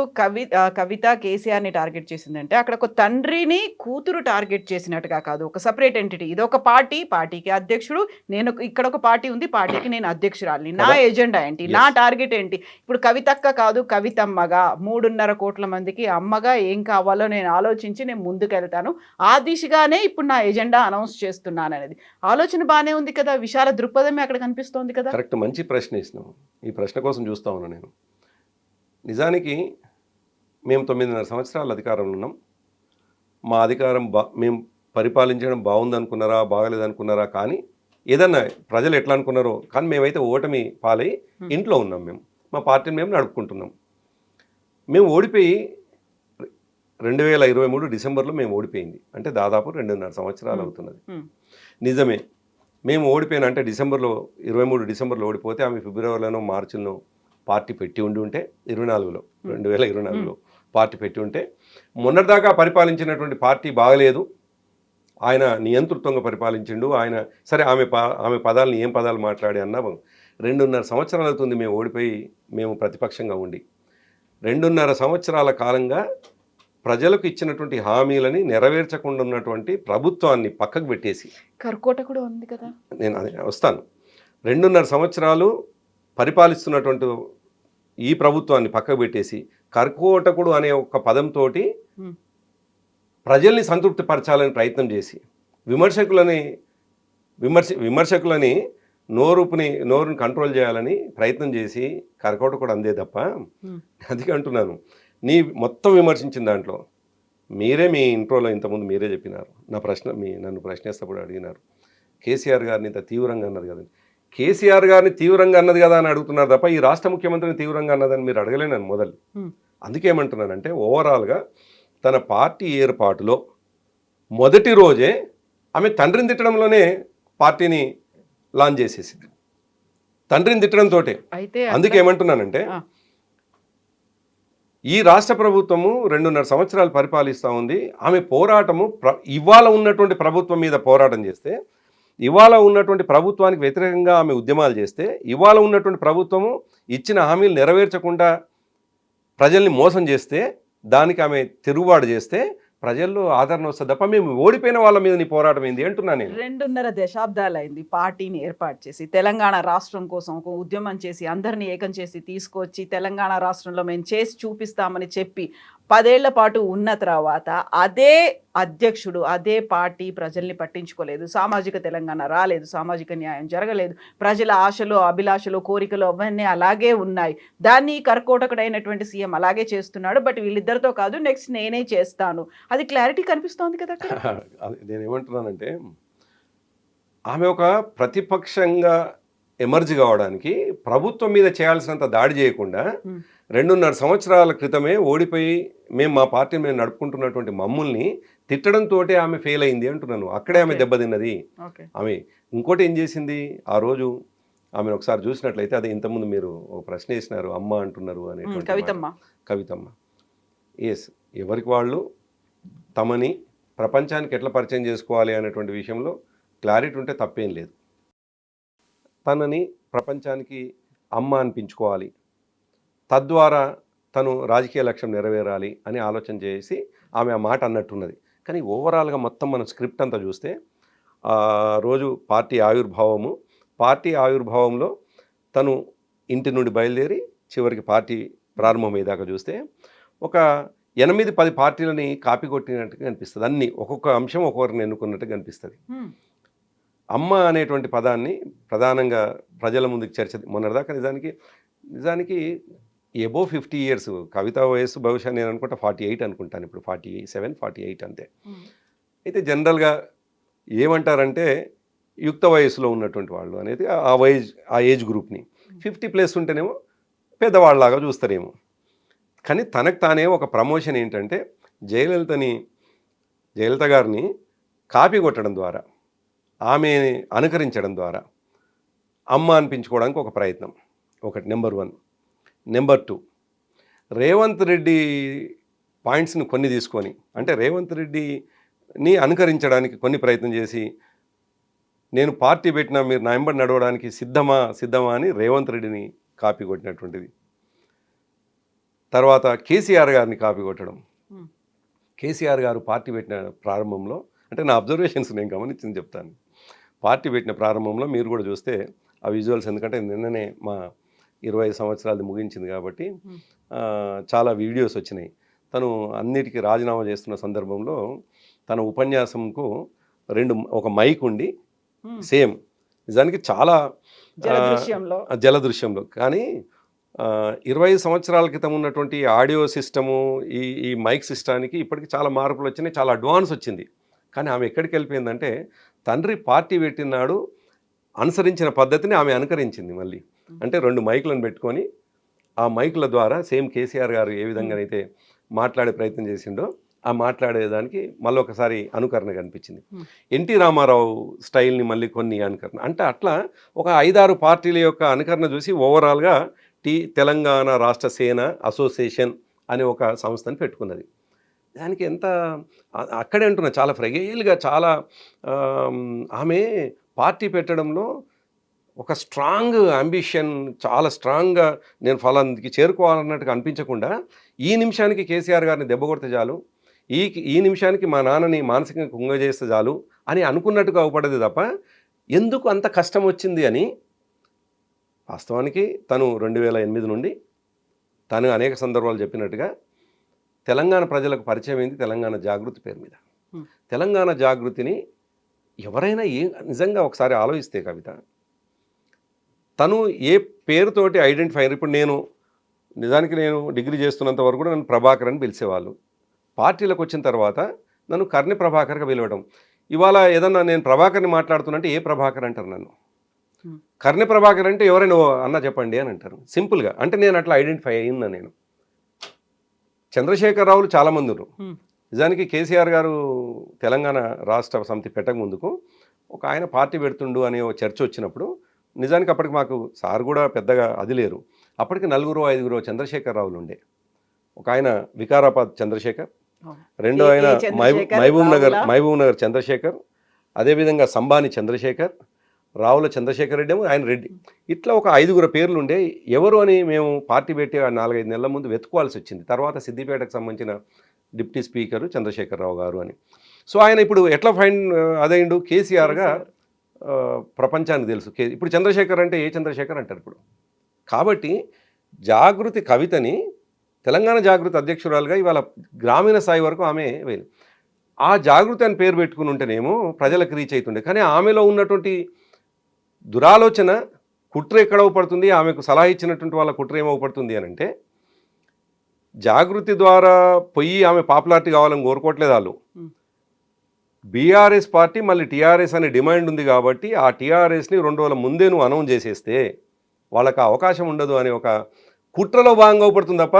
కవిత కేసీఆర్ని టార్గెట్ చేసిందంటే అక్కడ ఒక తండ్రిని కూతురు టార్గెట్ చేసినట్టుగా కాదు, ఒక సపరేట్ ఎంటిటీ. ఇది ఒక పార్టీకి అధ్యక్షుడు, నేను ఇక్కడ ఒక పార్టీ ఉంది, పార్టీకి నేను అధ్యక్షురాలిని, నా ఎజెండా ఏంటి, నా టార్గెట్ ఏంటి. ఇప్పుడు కవితక్క కాదు, కవితమ్మగా 3.5 కోట్ల మందికి అమ్మగా ఏం కావాలో నేను ఆలోచించి నేను ముందుకెళ్తాను, ఆ దిశగానే ఇప్పుడు నా ఎజెండా అనౌన్స్ చేస్తున్నాను అనేది ఆలోచన బాగానే ఉంది కదా. విశాల దృక్పథమే అక్కడ కనిపిస్తోంది కదా. కరెక్ట్, మంచి ప్రశ్న ఇస్తున్నాము. ఈ ప్రశ్న కోసం చూస్తా ఉన్నాను నేను. నిజానికి మేము 9.5 సంవత్సరాల అధికారంలో ఉన్నాం. మా అధికారం మేము పరిపాలించడం బాగుందనుకున్నారా బాగలేదనుకున్నారా, కానీ ఏదన్నా ప్రజలు ఎట్లా అనుకున్నారో, కానీ మేమైతే ఓటమి పాలై ఇంట్లో ఉన్నాం. మా పార్టీని మేము నడుపుకుంటున్నాం. మేము ఓడిపోయి 2023 డిసెంబర్లో మేము ఓడిపోయింది అంటే దాదాపు 2.5 సంవత్సరాలు అవుతున్నది. నిజమే, మేము ఓడిపోయినా అంటే 23 డిసెంబర్లో ఓడిపోతే ఆమె ఫిబ్రవరిలోనో మార్చిలో పార్టీ పెట్టి ఉంటే 2024లో పార్టీ పెట్టి ఉంటే మొన్నటిదాకా పరిపాలించినటువంటి పార్టీ బాగలేదు, ఆయన నియంతృత్వంగా పరిపాలించిండు ఆయన. సరే, ఆమె పదాలని ఏం పదాలు మాట్లాడి అన్నా 2.5 సంవత్సరాలు అవుతుంది మేము ఓడిపోయి, మేము ప్రతిపక్షంగా ఉండి 2.5 సంవత్సరాల కాలంగా ప్రజలకు ఇచ్చినటువంటి హామీలని నెరవేర్చకుండా ఉన్నటువంటి ప్రభుత్వాన్ని పక్కకు పెట్టేసి, కర్కోట కూడా ఉంది కదా, నేను వస్తాను, 2.5 సంవత్సరాలు పరిపాలిస్తున్నటువంటి ఈ ప్రభుత్వాన్ని పక్కకు పెట్టేసి కర్కోటకుడు అనే ఒక పదంతో ప్రజల్ని సంతృప్తి పరచాలని ప్రయత్నం చేసి విమర్శకులని నోరుని కంట్రోల్ చేయాలని ప్రయత్నం చేసి కర్కోటకుడు అందే తప్ప, అందుకే అంటున్నాను, మొత్తం విమర్శించిన దాంట్లో మీరే మీ ఇంట్రోలో ఇంతకుముందు మీరే చెప్పినారు. నన్ను ప్రశ్నిస్తప్పుడు అడిగినారు, కేసీఆర్ గారిని ఇంత తీవ్రంగా అన్నది కదండి. కేసీఆర్ గారిని తీవ్రంగా అన్నది కదా అని అడుగుతున్నారు తప్ప ఈ రాష్ట్ర ముఖ్యమంత్రిని తీవ్రంగా అన్నదని మీరు అడగలేనని మొదలు. అందుకేమంటున్నానంటే, ఓవరాల్గా తన పార్టీ ఏర్పాటులో మొదటి రోజే ఆమె తండ్రిని తిట్టడంలోనే పార్టీని లాంచ్ చేసేసింది, తండ్రిని తిట్టడంతో. అందుకేమంటున్నానంటే, ఈ రాష్ట్ర ప్రభుత్వము 2.5 సంవత్సరాలు పరిపాలిస్తూ ఉంది. ఆమె పోరాటము ఇవాళ ఉన్నటువంటి ప్రభుత్వం మీద పోరాటం చేస్తే, ఇవాళ ఉన్నటువంటి ప్రభుత్వానికి వ్యతిరేకంగా ఆమె ఉద్యమాలు చేస్తే, ఇవాళ ఉన్నటువంటి ప్రభుత్వము ఇచ్చిన హామీలు నెరవేర్చకుండా ప్రజల్ని మోసం చేస్తే, దానికి ఆమె తిరుగుబాటు చేస్తే ప్రజల్లో ఆదరణ వస్తుంది తప్ప మేము ఓడిపోయిన వాళ్ళ మీద నీ పోరాటం ఏంది అంటున్నా నేను. 2.5 దశాబ్దాలు అయింది పార్టీని ఏర్పాటు చేసి, తెలంగాణ రాష్ట్రం కోసం ఒక ఉద్యమం చేసి, అందరినీ ఏకం చేసి తీసుకొచ్చి తెలంగాణ రాష్ట్రంలో మేము చేసి చూపిస్తామని చెప్పి 10 ఏళ్ల పాటు ఉన్న తర్వాత అదే అధ్యక్షుడు, అదే పార్టీ ప్రజల్ని పట్టించుకోలేదు, సామాజిక తెలంగాణ రాలేదు, సామాజిక న్యాయం జరగలేదు, ప్రజల ఆశలు అభిలాషలు కోరికలు అవన్నీ అలాగే ఉన్నాయి. దాన్ని కర్కోటకుడైనటువంటి సీఎం అలాగే చేస్తున్నాడు. బట్ వీళ్ళిద్దరితో కాదు, నెక్స్ట్ నేనే చేస్తాను, అది క్లారిటీ కనిపిస్తోంది కదా. నేను ఏమంటున్నానంటే, ఆమె ఒక ప్రతిపక్షంగా ఎమర్జ్ కావడానికి ప్రభుత్వం మీద చేయాల్సినంత దాడి చేయకుండా 2.5 సంవత్సరాల క్రితమే ఓడిపోయి మేము మా పార్టీని మేము నడుపుకుంటున్నటువంటి మమ్మల్ని తిట్టడంతో ఆమె ఫెయిల్ అయింది అంటున్నాను. అక్కడే ఆమె దెబ్బతిన్నది. ఆమె ఇంకోటి ఏం చేసింది, ఆ రోజు ఆమెను ఒకసారి చూసినట్లయితే, అదే ఇంతకుముందు మీరు ఒక ప్రశ్న వేసినారు, అమ్మ అంటున్నారు అనేటువంటి కవితమ్మ. ఎస్, ఎవరికి వాళ్ళు తమని ప్రపంచానికి ఎట్లా పరిచయం చేసుకోవాలి అనేటువంటి విషయంలో క్లారిటీ ఉంటే తప్పేం లేదు. తనని ప్రపంచానికి అమ్మ అనిపించుకోవాలి, తద్వారా తను రాజకీయ లక్ష్యం నెరవేరాలి అని ఆలోచన చేసి ఆమె ఆ మాట అన్నట్టున్నది. కానీ ఓవరాల్గా మొత్తం మనం స్క్రిప్ట్ అంతా చూస్తే రోజు పార్టీ ఆవిర్భావంలో తను ఇంటి నుండి బయలుదేరి చివరికి పార్టీ ప్రారంభమయ్యేదాకా చూస్తే ఒక 8-10 పార్టీలని కాపీ కొట్టినట్టుగా కనిపిస్తుంది. అన్నీ ఒక్కొక్క అంశం ఒక్కొక్కరిని ఎన్నుకున్నట్టుగా కనిపిస్తుంది. అమ్మ అనేటువంటి పదాన్ని ప్రధానంగా ప్రజల ముందుకు చర్చ మొన్నటిదాకా నిజానికి ఎబో 50 years కవిత వయస్సు బహుశా నేను అనుకుంటా 48 అనుకుంటాను, ఇప్పుడు 47, 48 అంతే. అయితే జనరల్గా ఏమంటారంటే యుక్త వయసులో ఉన్నటువంటి వాళ్ళు అనేది ఆ ఏజ్ గ్రూప్ని 50+ ఉంటేనేమో పెద్దవాళ్ళలాగా చూస్తారేమో. కానీ తనకు తానే ఒక ప్రమోషన్ ఏంటంటే జయలలిత గారిని కాపీ కొట్టడం ద్వారా, ఆమె అనుకరించడం ద్వారా అమ్మ అనిపించుకోవడానికి ఒక ప్రయత్నం. ఒకటి నెంబర్ 1. నెంబర్ 2, రేవంత్ రెడ్డి పాయింట్స్ని కొన్ని తీసుకొని, అంటే రేవంత్ రెడ్డిని అనుకరించడానికి కొన్ని ప్రయత్నం చేసి, నేను పార్టీ పెట్టినా మీరు నా వెంబడి నడవడానికి సిద్ధమా అని రేవంత్ రెడ్డిని కాపీ కొట్టినటువంటిది. తర్వాత కేసీఆర్ గారిని కాపీ కొట్టడం. కేసీఆర్ గారు పార్టీ పెట్టిన ప్రారంభంలో, అంటే నా అబ్జర్వేషన్స్ నేను గమనించింది చెప్తాను. పార్టీ పెట్టిన ప్రారంభంలో మీరు కూడా చూస్తే ఆ విజువల్స్, ఎందుకంటే నిన్ననే మా 25 సంవత్సరాలు ముగించింది కాబట్టి చాలా వీడియోస్ వచ్చినాయి. తను అన్నిటికీ రాజీనామా చేస్తున్న సందర్భంలో తన ఉపన్యాసంకు ఒక మైక్ ఉండి సేమ్ నిజానికి చాలా జలదృశ్యంలో, కానీ 25 సంవత్సరాల క్రితం ఉన్నటువంటి ఆడియో సిస్టము ఈ మైక్ సిస్టానికి ఇప్పటికి చాలా మార్పులు వచ్చినాయి, చాలా అడ్వాన్స్ వచ్చింది. కానీ ఆమె ఎక్కడికి వెళ్ళిపోయిందంటే, తండ్రి పార్టీ పెట్టినాడు అనుసరించిన పద్ధతిని ఆమె అనుకరించింది మళ్ళీ. అంటే 2 మైకులను పెట్టుకొని ఆ మైకుల ద్వారా సేమ్ కేసీఆర్ గారు ఏ విధంగానైతే మాట్లాడే ప్రయత్నం చేసిండో ఆ మాట్లాడేదానికి మళ్ళీ ఒకసారి అనుకరణ కనిపించింది. ఎన్టీ రామారావు స్టైల్ని మళ్ళీ కొన్ని అనుకరణ, అంటే అట్లా ఒక 5-6 పార్టీల యొక్క అనుకరణ చూసి ఓవరాల్గా తెలంగాణ రాష్ట్ర సేన అసోసియేషన్ అనే ఒక సంస్థని పెట్టుకున్నది. దానికి ఎంత అక్కడే అంటున్నా, చాలా ఫ్రెగైల్గా, చాలా ఆమె పార్టీ పెట్టడంలో ఒక స్ట్రాంగ్ అంబిషన్, చాలా స్ట్రాంగ్గా నేను ఫలానికి చేరుకోవాలన్నట్టుగా అనిపించకుండా, ఈ నిమిషానికి కేసీఆర్ గారిని దెబ్బ కొడితే చాలు, ఈ నిమిషానికి మా నాన్నని మానసికంగా కుంగజేస్తే చాలు అని అనుకున్నట్టుగా అవపడదు తప్ప ఎందుకు అంత కష్టం వచ్చింది అని. వాస్తవానికి తను 2008 నుండి తను అనేక సందర్భాలు చెప్పినట్టుగా తెలంగాణ ప్రజలకు పరిచయం అయింది తెలంగాణ జాగృతి పేరు మీద. తెలంగాణ జాగృతిని ఎవరైనా నిజంగా ఒకసారి ఆలోచిస్తే కవిత, తను ఏ పేరుతోటి ఐడెంటిఫై, ఇప్పుడు నిజానికి నేను డిగ్రీ చేస్తున్నంత వరకు కూడా నన్ను ప్రభాకర్ అని పిలిచేవాళ్ళు. పార్టీలకు వచ్చిన తర్వాత నన్ను కర్ణి ప్రభాకర్గా పిలవడం. ఇవాళ ఏదన్నా నేను ప్రభాకర్ని మాట్లాడుతున్నంటే ఏ ప్రభాకర్ అంటారు నన్ను. కర్ణి ప్రభాకర్ అంటే ఎవరైనా అన్న చెప్పండి అని అంటారు సింపుల్గా. అంటే నేను అట్లా ఐడెంటిఫై అయ్యిందా నేను. చంద్రశేఖరరావులు చాలామంది ఉన్నారు. నిజానికి కేసీఆర్ గారు తెలంగాణ రాష్ట్ర సమితి పెట్టక ముందుకు ఒక ఆయన పార్టీ పెడుతుండు అనే చర్చ వచ్చినప్పుడు, నిజానికి అప్పటికి మాకు సార్ కూడా పెద్దగా అది లేరు. అప్పటికి 4-5 చంద్రశేఖరరావులు ఉండే. ఒక ఆయన వికారాబాద్ చంద్రశేఖర్, రెండో ఆయన మహబూబ్ నగర్ చంద్రశేఖర్, అదేవిధంగా సంబాని చంద్రశేఖర్, రావుల చంద్రశేఖర్ రెడ్డి ఏమో ఆయన రెడ్డి. ఇట్లా ఒక 5 పేర్లు ఉండే. ఎవరు అని మేము పార్టీ పెట్టి 4-5 నెలల ముందు వెతుక్కోవాల్సి వచ్చింది. తర్వాత సిద్దిపేటకు సంబంధించిన డిప్యూటీ స్పీకర్ చంద్రశేఖరరావు గారు అని. సో ఆయన ఇప్పుడు ఎట్లా అదైండు కేసీఆర్గా ప్రపంచానికి తెలుసు. ఇప్పుడు చంద్రశేఖర్ అంటే ఏ చంద్రశేఖర్ అంటారు ఇప్పుడు. కాబట్టి జాగృతి కవితని తెలంగాణ జాగృతి అధ్యక్షురాలుగా ఇవాళ గ్రామీణ స్థాయి వరకు ఆమె వెళ్ళి, ఆ జాగృతి అని పేరు పెట్టుకుని ఉంటేనేమో ప్రజలకు రీచ్ అవుతుండే. కానీ ఆమెలో ఉన్నటువంటి దురాలోచన, కుట్ర ఎక్కడ అవపడుతుంది, ఆమెకు సలహా ఇచ్చినటువంటి వాళ్ళ కుట్ర ఏమవుపడుతుంది అని అంటే, జాగృతి ద్వారా పోయి ఆమె పాపులారిటీ కావాలని కోరుకోవట్లేదు వాళ్ళు. బీఆర్ఎస్ పార్టీ మళ్ళీ టీఆర్ఎస్ అనే డిమాండ్ ఉంది కాబట్టి ఆ టీఆర్ఎస్ని 2 రోజుల ముందే నువ్వు అనౌన్స్ చేసేస్తే వాళ్ళకి అవకాశం ఉండదు అనే ఒక కుట్రలో భాగంగా అవుపడుతుంది తప్ప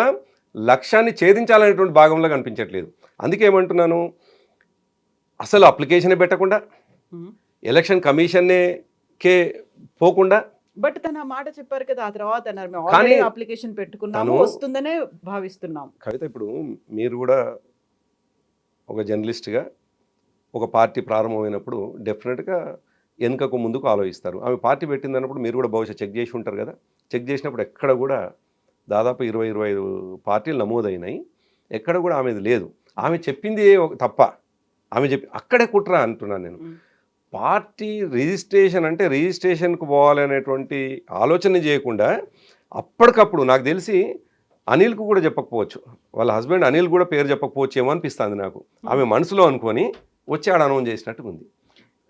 లక్ష్యాన్ని ఛేదించాలనేటువంటి భాగంలో కనిపించట్లేదు. అందుకే ఏమంటున్నాను, అసలు అప్లికేషన్ పెట్టకుండా ఎలక్షన్ కమిషన్కే పోకుండా. బట్ తన మాట చెప్పారు కదా, ఆ తర్వాత అన్నారు మేము కానీ ఆల్రెడీ అప్లికేషన్ పెట్టుకున్నాము, వస్తుందనే భావిస్తున్నాం. కవిత, ఇప్పుడు మీరు కూడా ఒక జర్నలిస్ట్గా ఒక పార్టీ ప్రారంభమైనప్పుడు డెఫినెట్గా వెనుకకు ముందుకు ఆలోచిస్తారు. ఆమె పార్టీ పెట్టిందన్నప్పుడు మీరు కూడా బహుశా చెక్ చేసి ఉంటారు కదా. చెక్ చేసినప్పుడు ఎక్కడ కూడా దాదాపు 20-25 పార్టీలు నమోదైనాయి, ఎక్కడ కూడా ఆమెది లేదు. ఆమె చెప్పింది తప్ప, ఆమె అక్కడే కుట్ర అంటున్నాను నేను. పార్టీ రిజిస్ట్రేషన్ అంటే రిజిస్ట్రేషన్కు పోవాలనేటువంటి ఆలోచన చేయకుండా అప్పటికప్పుడు, నాకు తెలిసి అనిల్కు కూడా చెప్పకపోవచ్చు, వాళ్ళ హస్బెండ్ అనిల్ కూడా పేరు చెప్పకపోవచ్చు ఏమో అనిపిస్తుంది నాకు. ఆమె మనసులో అనుకొని వచ్చి ఆడ అనౌన్స్ చేసినట్టు ఉంది.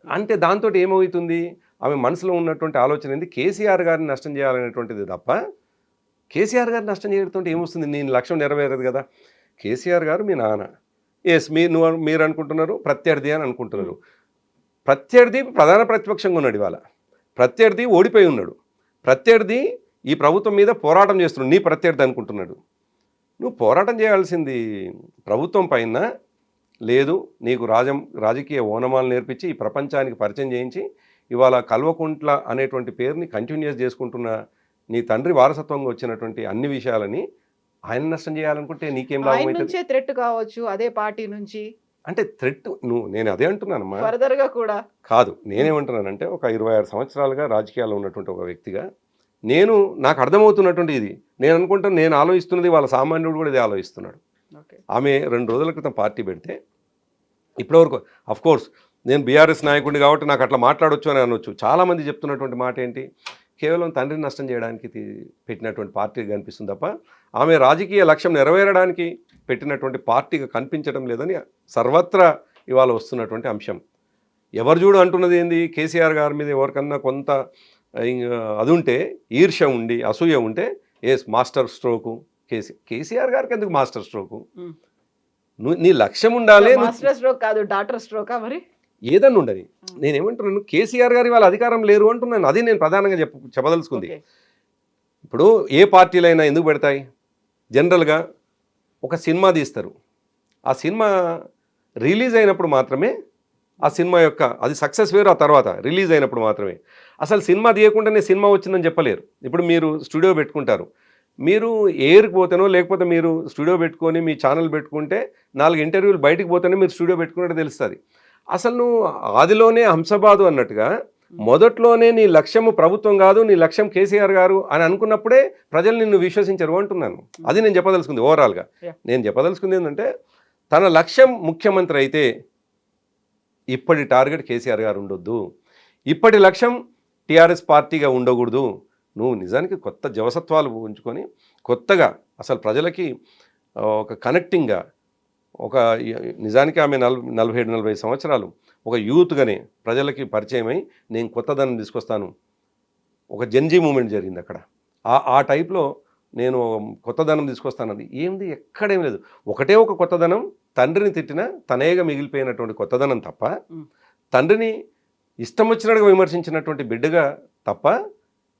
అంటే దాంతో ఏమవుతుంది, ఆమె మనసులో ఉన్నటువంటి ఆలోచన ఏంది, కేసీఆర్ గారిని నష్టం చేయాలనేటువంటిది తప్ప కేసీఆర్ గారిని నష్టం చేయడంతో ఏమొస్తుంది, నేను లక్ష్యం నెరవేరదు కదా. కేసీఆర్ గారు మీ నాన్న, ఎస్ మీరు అనుకుంటున్నారు ప్రత్యర్థి అని అనుకుంటున్నారు. ప్రత్యర్థి ప్రధాన ప్రతిపక్షంగా ఉన్నాడు, ఇవాళ ప్రత్యర్థి ఓడిపోయి ఉన్నాడు, ప్రత్యర్థి ఈ ప్రభుత్వం మీద పోరాటం చేస్తున్నాడు, నీ ప్రత్యర్థి అనుకుంటున్నాడు. నువ్వు పోరాటం చేయాల్సింది ప్రభుత్వం పైన లేదు, నీకు రాజకీయ ఓనమాలు నేర్పించి ఈ ప్రపంచానికి పరిచయం చేయించి ఇవాళ కల్వకుంట్ల అనేటువంటి పేరుని కంటిన్యూస్ చేసుకుంటున్న నీ తండ్రి వారసత్వంగా వచ్చినటువంటి అన్ని విషయాలని ఆయన నష్టం చేయాలనుకుంటే నీకేం లాభం అవుతుంది? థ్రెట్ కావచ్చు అదే పార్టీ నుంచి, అంటే థ్రెట్ నేను అదే అంటున్నానమ్మా. ఫర్దర్ గా కూడా కాదు, నేనేమంటున్నానంటే ఒక 26 సంవత్సరాలుగా రాజకీయాల్లో ఉన్నటువంటి ఒక వ్యక్తిగా నాకు అర్థమవుతున్నటువంటి ఇది నేను అనుకుంటాను, నేను ఆలోచిస్తున్నది వాళ్ళ సామాన్యుడు కూడా ఇదే ఆలోచిస్తున్నాడు. ఆమె 2 రోజుల క్రితం పార్టీ పెడితే ఇప్పటివరకు అఫ్కోర్స్ నేను బీఆర్ఎస్ నాయకుడిని కాబట్టి నాకు అట్లా మాట్లాడొచ్చు అని అనొచ్చు. చాలామంది చెప్తున్నటువంటి మాట ఏంటి, కేవలం తండ్రిని నష్టం చేయడానికి పెట్టినటువంటి పార్టీగా కనిపిస్తుంది తప్ప ఆమె రాజకీయ లక్ష్యం నెరవేరడానికి పెట్టినటువంటి పార్టీగా కనిపించడం లేదని సర్వత్రా ఇవాళ వస్తున్నటువంటి అంశం. ఎవరు చూడు అంటున్నది ఏంది, కేసీఆర్ గారి మీద ఎవరికన్నా కొంత అది ఉంటే, ఈర్ష్య ఉండి అసూయ ఉంటే మాస్టర్ స్ట్రోకు కేసీఆర్ గారికి ఎందుకు మాస్టర్ స్ట్రోకు, నీ లక్ష్యం ఉండాలి. మాస్టర్ స్ట్రోక్ కాదు, డాక్టర్ స్ట్రోకా మరి ఏదన్నా ఉండని. నేనేమంటున్నాను, కేసీఆర్ గారి వాళ్ళ అధికారం లేరు అంటున్నాను. అది నేను ప్రధానంగా చెప్పదలుచుకుంది. ఇప్పుడు ఏ పార్టీలైనా ఎందుకు పెడతాయి, జనరల్గా ఒక సినిమా తీస్తారు, ఆ సినిమా రిలీజ్ అయినప్పుడు మాత్రమే ఆ సినిమా యొక్క అది సక్సెస్ వేరు, ఆ తర్వాత రిలీజ్ అయినప్పుడు మాత్రమే. అసలు సినిమా తీయకుండానే సినిమా వచ్చిందని చెప్పలేరు. ఇప్పుడు మీరు స్టూడియో పెట్టుకుంటారు, మీరు ఎయిర్కి పోతేనో లేకపోతే మీరు స్టూడియో పెట్టుకొని మీ ఛానల్ పెట్టుకుంటే 4 ఇంటర్వ్యూలు బయటకు పోతేనే మీరు స్టూడియో పెట్టుకున్నట్టు తెలుస్తుంది. అసలు నువ్వు ఆదిలోనే హంసబాదు అన్నట్టుగా మొదట్లోనే నీ లక్ష్యము ప్రభుత్వం కాదు, నీ లక్ష్యం కేసీఆర్ గారు అని అనుకున్నప్పుడే ప్రజలు నిన్ను విశ్వసించరు అంటున్నాను. అది నేను చెప్పదలుచుకుంది. ఓవరాల్గా నేను చెప్పదలుచుకుంది ఏంటంటే, తన లక్ష్యం ముఖ్యమంత్రి అయితే ఇప్పటి టార్గెట్ కేసీఆర్ గారు ఉండొద్దు, ఇప్పటి లక్ష్యం టీఆర్ఎస్ పార్టీగా ఉండకూడదు. నువ్వు నిజానికి కొత్త జవసత్వాలు ఉంచుకొని కొత్తగా అసలు ప్రజలకి ఒక కనెక్టింగ్గా ఒక నిజానికి ఆమె 47-45 సంవత్సరాలు ఒక యూత్గానే ప్రజలకి పరిచయమై నేను కొత్తదనం తీసుకొస్తాను, ఒక జెన్జీ మూమెంట్ జరిగింది అక్కడ. ఆ టైప్లో నేను కొత్తదనం తీసుకొస్తానది ఏంది, ఎక్కడేం లేదు. ఒకటే ఒక కొత్తదనం, తండ్రిని తిట్టిన తనేగా మిగిలిపోయినటువంటి కొత్తదనం తప్ప, తండ్రిని ఇష్టం వచ్చినట్టుగా విమర్శించినటువంటి బిడ్డగా తప్ప,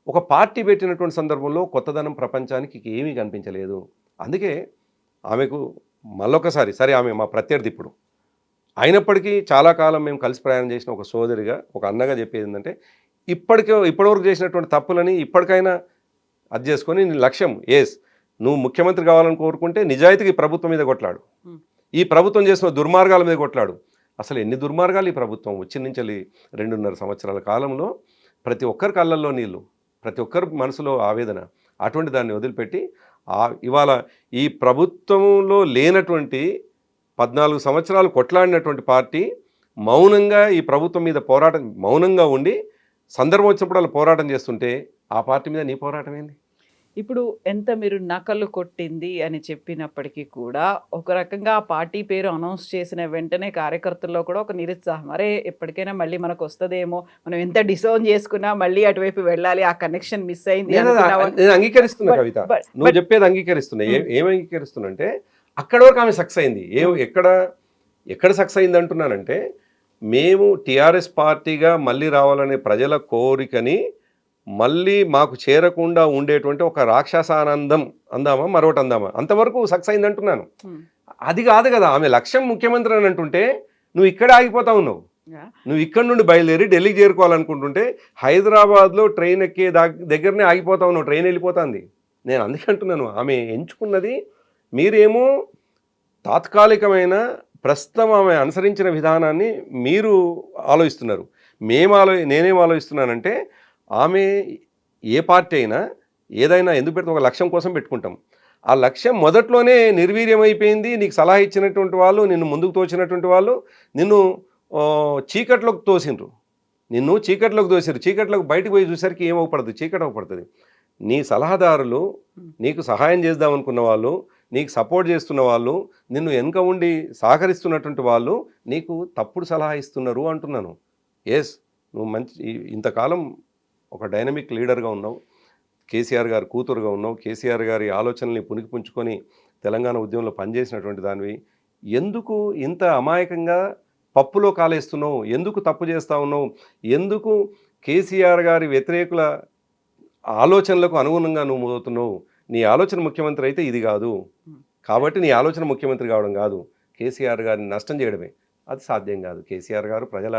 ఒక పార్టీ పెట్టినటువంటి సందర్భంలో కొత్తదనం ప్రపంచానికి ఏమీ కనిపించలేదు. అందుకే ఆమెకు మళ్ళొకసారి, సరే ఆమె మా ప్రత్యర్థి ఇప్పుడు అయినప్పటికీ చాలా కాలం మేము కలిసి ప్రయాణం చేసిన ఒక సోదరిగా, ఒక అన్నగా చెప్పేది ఏంటంటే, ఇప్పటివరకు చేసినటువంటి తప్పులని ఇప్పటికైనా అది చేసుకొని నీ లక్ష్యం నువ్వు ముఖ్యమంత్రి కావాలని కోరుకుంటే నిజాయితీగా ఈ ప్రభుత్వం మీద కొట్లాడు, ఈ ప్రభుత్వం చేసిన దుర్మార్గాల మీద కొట్లాడు. అసలు ఎన్ని దుర్మార్గాలు ఈ ప్రభుత్వం వచ్చి నుంచి 2.5 సంవత్సరాల కాలంలో ప్రతి ఒక్కరి కళ్ళల్లో నీళ్ళు, ప్రతి ఒక్కరి మనసులో ఆవేదన, అటువంటి దాన్ని వదిలిపెట్టి ఇవాళ ఈ ప్రభుత్వంలో లేనటువంటి 14 సంవత్సరాలు కొట్లాడినటువంటి పార్టీ మౌనంగా ఈ ప్రభుత్వం మీద మౌనంగా ఉండి సందర్భం వచ్చినప్పుడు వాళ్ళు పోరాటం చేస్తుంటే ఆ పార్టీ మీద నీ పోరాటం ఏంది? ఇప్పుడు ఎంత మీరు నకలు కొట్టింది అని చెప్పినప్పటికీ కూడా ఒక రకంగా ఆ పార్టీ పేరు అనౌన్స్ చేసిన వెంటనే కార్యకర్తల్లో కూడా ఒక నిరుత్సాహం, అరే ఎప్పటికైనా మళ్ళీ మనకు వస్తుందేమో, మనం ఎంత డిసౌన్ చేసుకున్నా మళ్ళీ అటువైపు వెళ్ళాలి, ఆ కనెక్షన్ మిస్ అయింది. నేను అంగీకరిస్తున్నా కవిత, నువ్వు చెప్పేది అంగీకరిస్తున్నా. ఏం అంగీకరిస్తున్నా అంటే, అక్కడ వరకు ఆమె సక్సెస్ అయింది. ఎక్కడ సక్సెస్ అయింది అంటున్నానంటే, మేము టీఆర్ఎస్ పార్టీగా మళ్ళీ రావాలనే ప్రజల కోరికని మళ్ళీ మాకు చేరకుండా ఉండేటువంటి ఒక రాక్షసానందం అందామా మరొకటి అందామా అంతవరకు సక్సెస్ అయింది అంటున్నాను. అది కాదు కదా ఆమె లక్ష్యం ముఖ్యమంత్రి అని అంటుంటే నువ్వు ఇక్కడే ఆగిపోతా ఉన్నావు. నువ్వు ఇక్కడ నుండి బయలుదేరి ఢిల్లీకి చేరుకోవాలనుకుంటుంటే హైదరాబాద్లో ట్రైన్ ఎక్కే దగ్గరనే ఆగిపోతా ఉన్నావు, ట్రైన్ వెళ్ళిపోతుంది. నేను అందుకే అంటున్నాను ఆమె ఎంచుకున్నది మీరేమో తాత్కాలికమైన ప్రస్తుతం ఆమె అనుసరించిన విధానాన్ని మీరు ఆలోచిస్తున్నారు. నేనేం ఆలోచిస్తున్నానంటే ఆమె ఏ పార్టీ అయినా ఏదైనా ఎందుకు పెడితే ఒక లక్ష్యం కోసం పెట్టుకుంటాం. ఆ లక్ష్యం మొదట్లోనే నిర్వీర్యమైపోయింది. నీకు సలహా ఇచ్చినటువంటి వాళ్ళు, నిన్ను ముందుకు తోచినటువంటి వాళ్ళు నిన్ను చీకట్లోకి తోసిండ్రు. చీకట్లోకి బయటకు పోయి చూసరికి ఏమవుపడుతుంది, చీకటి అవపడుతుంది. నీ సలహాదారులు, నీకు సహాయం చేద్దామనుకున్న వాళ్ళు, నీకు సపోర్ట్ చేస్తున్న వాళ్ళు, నిన్ను వెనుక ఉండి సహకరిస్తున్నటువంటి వాళ్ళు నీకు తప్పుడు సలహా ఇస్తున్నారు అంటున్నాను. ఎస్, నువ్వు ఇంతకాలం ఒక డైనమిక్ లీడర్గా ఉన్నావు, కేసీఆర్ గారు కూతురుగా ఉన్నావు, కేసీఆర్ గారి ఆలోచనల్ని పుణికిపుంచుకొని తెలంగాణ ఉద్యమంలో పనిచేసినటువంటి దానివి. ఎందుకు ఇంత అమాయకంగా పప్పులో కాలేస్తున్నావు? ఎందుకు తప్పు చేస్తూ ఉన్నావు? ఎందుకు కేసీఆర్ గారి వ్యతిరేకుల ఆలోచనలకు అనుగుణంగా నువ్వు మోదుతున్నావు? నీ ఆలోచన ముఖ్యమంత్రి అయితే ఇది కాదు, కాబట్టి నీ ఆలోచన ముఖ్యమంత్రి కావడం కాదు, కేసీఆర్ గారిని నష్టం చేయడమే. అది సాధ్యం కాదు. కేసీఆర్ గారు ప్రజల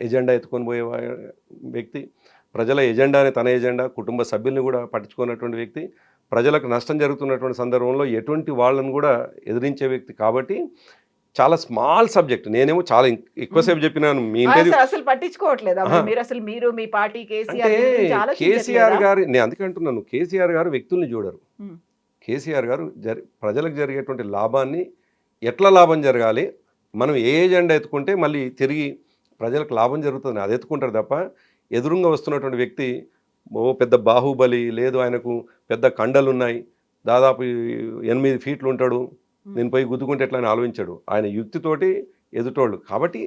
ఎజెండా ఎత్తుకొని పోయే వ్యక్తి, ప్రజల ఎజెండాని తన ఎజెండా, కుటుంబ సభ్యుల్ని కూడా పట్టించుకున్నటువంటి వ్యక్తి, ప్రజలకు నష్టం జరుగుతున్నటువంటి సందర్భంలో ఎటువంటి వాళ్ళను కూడా ఎదిరించే వ్యక్తి. కాబట్టి చాలా స్మాల్ సబ్జెక్ట్. నేనేమో చాలా ఎక్కువసేపు చెప్పినాను. మీ అసలు పట్టించుకోవట్లేదు మీరు, అసలు మీరు మీ పార్టీ కేసీఆర్ గారు, నేను అందుకే అంటున్నాను, కేసీఆర్ గారు వ్యక్తుల్ని చూడరు. కేసీఆర్ గారు ప్రజలకు జరిగేటువంటి లాభాన్ని ఎట్లా లాభం జరగాలి, మనం ఏ ఎజెండా ఎత్తుకుంటే మళ్ళీ తిరిగి ప్రజలకు లాభం జరుగుతుంది అది ఎత్తుకుంటారు తప్ప ఎదురుగా వస్తున్నటువంటి వ్యక్తి పెద్ద బాహుబలి లేదు, ఆయనకు పెద్ద కండలు ఉన్నాయి, దాదాపు 8 ఫీట్లు ఉంటాడు, నేను పోయి గుద్దుకుంటే ఎట్లా అని ఆలోచించాడు. ఆయన యుక్తితోటి ఎదుటోళ్ళు. కాబట్టి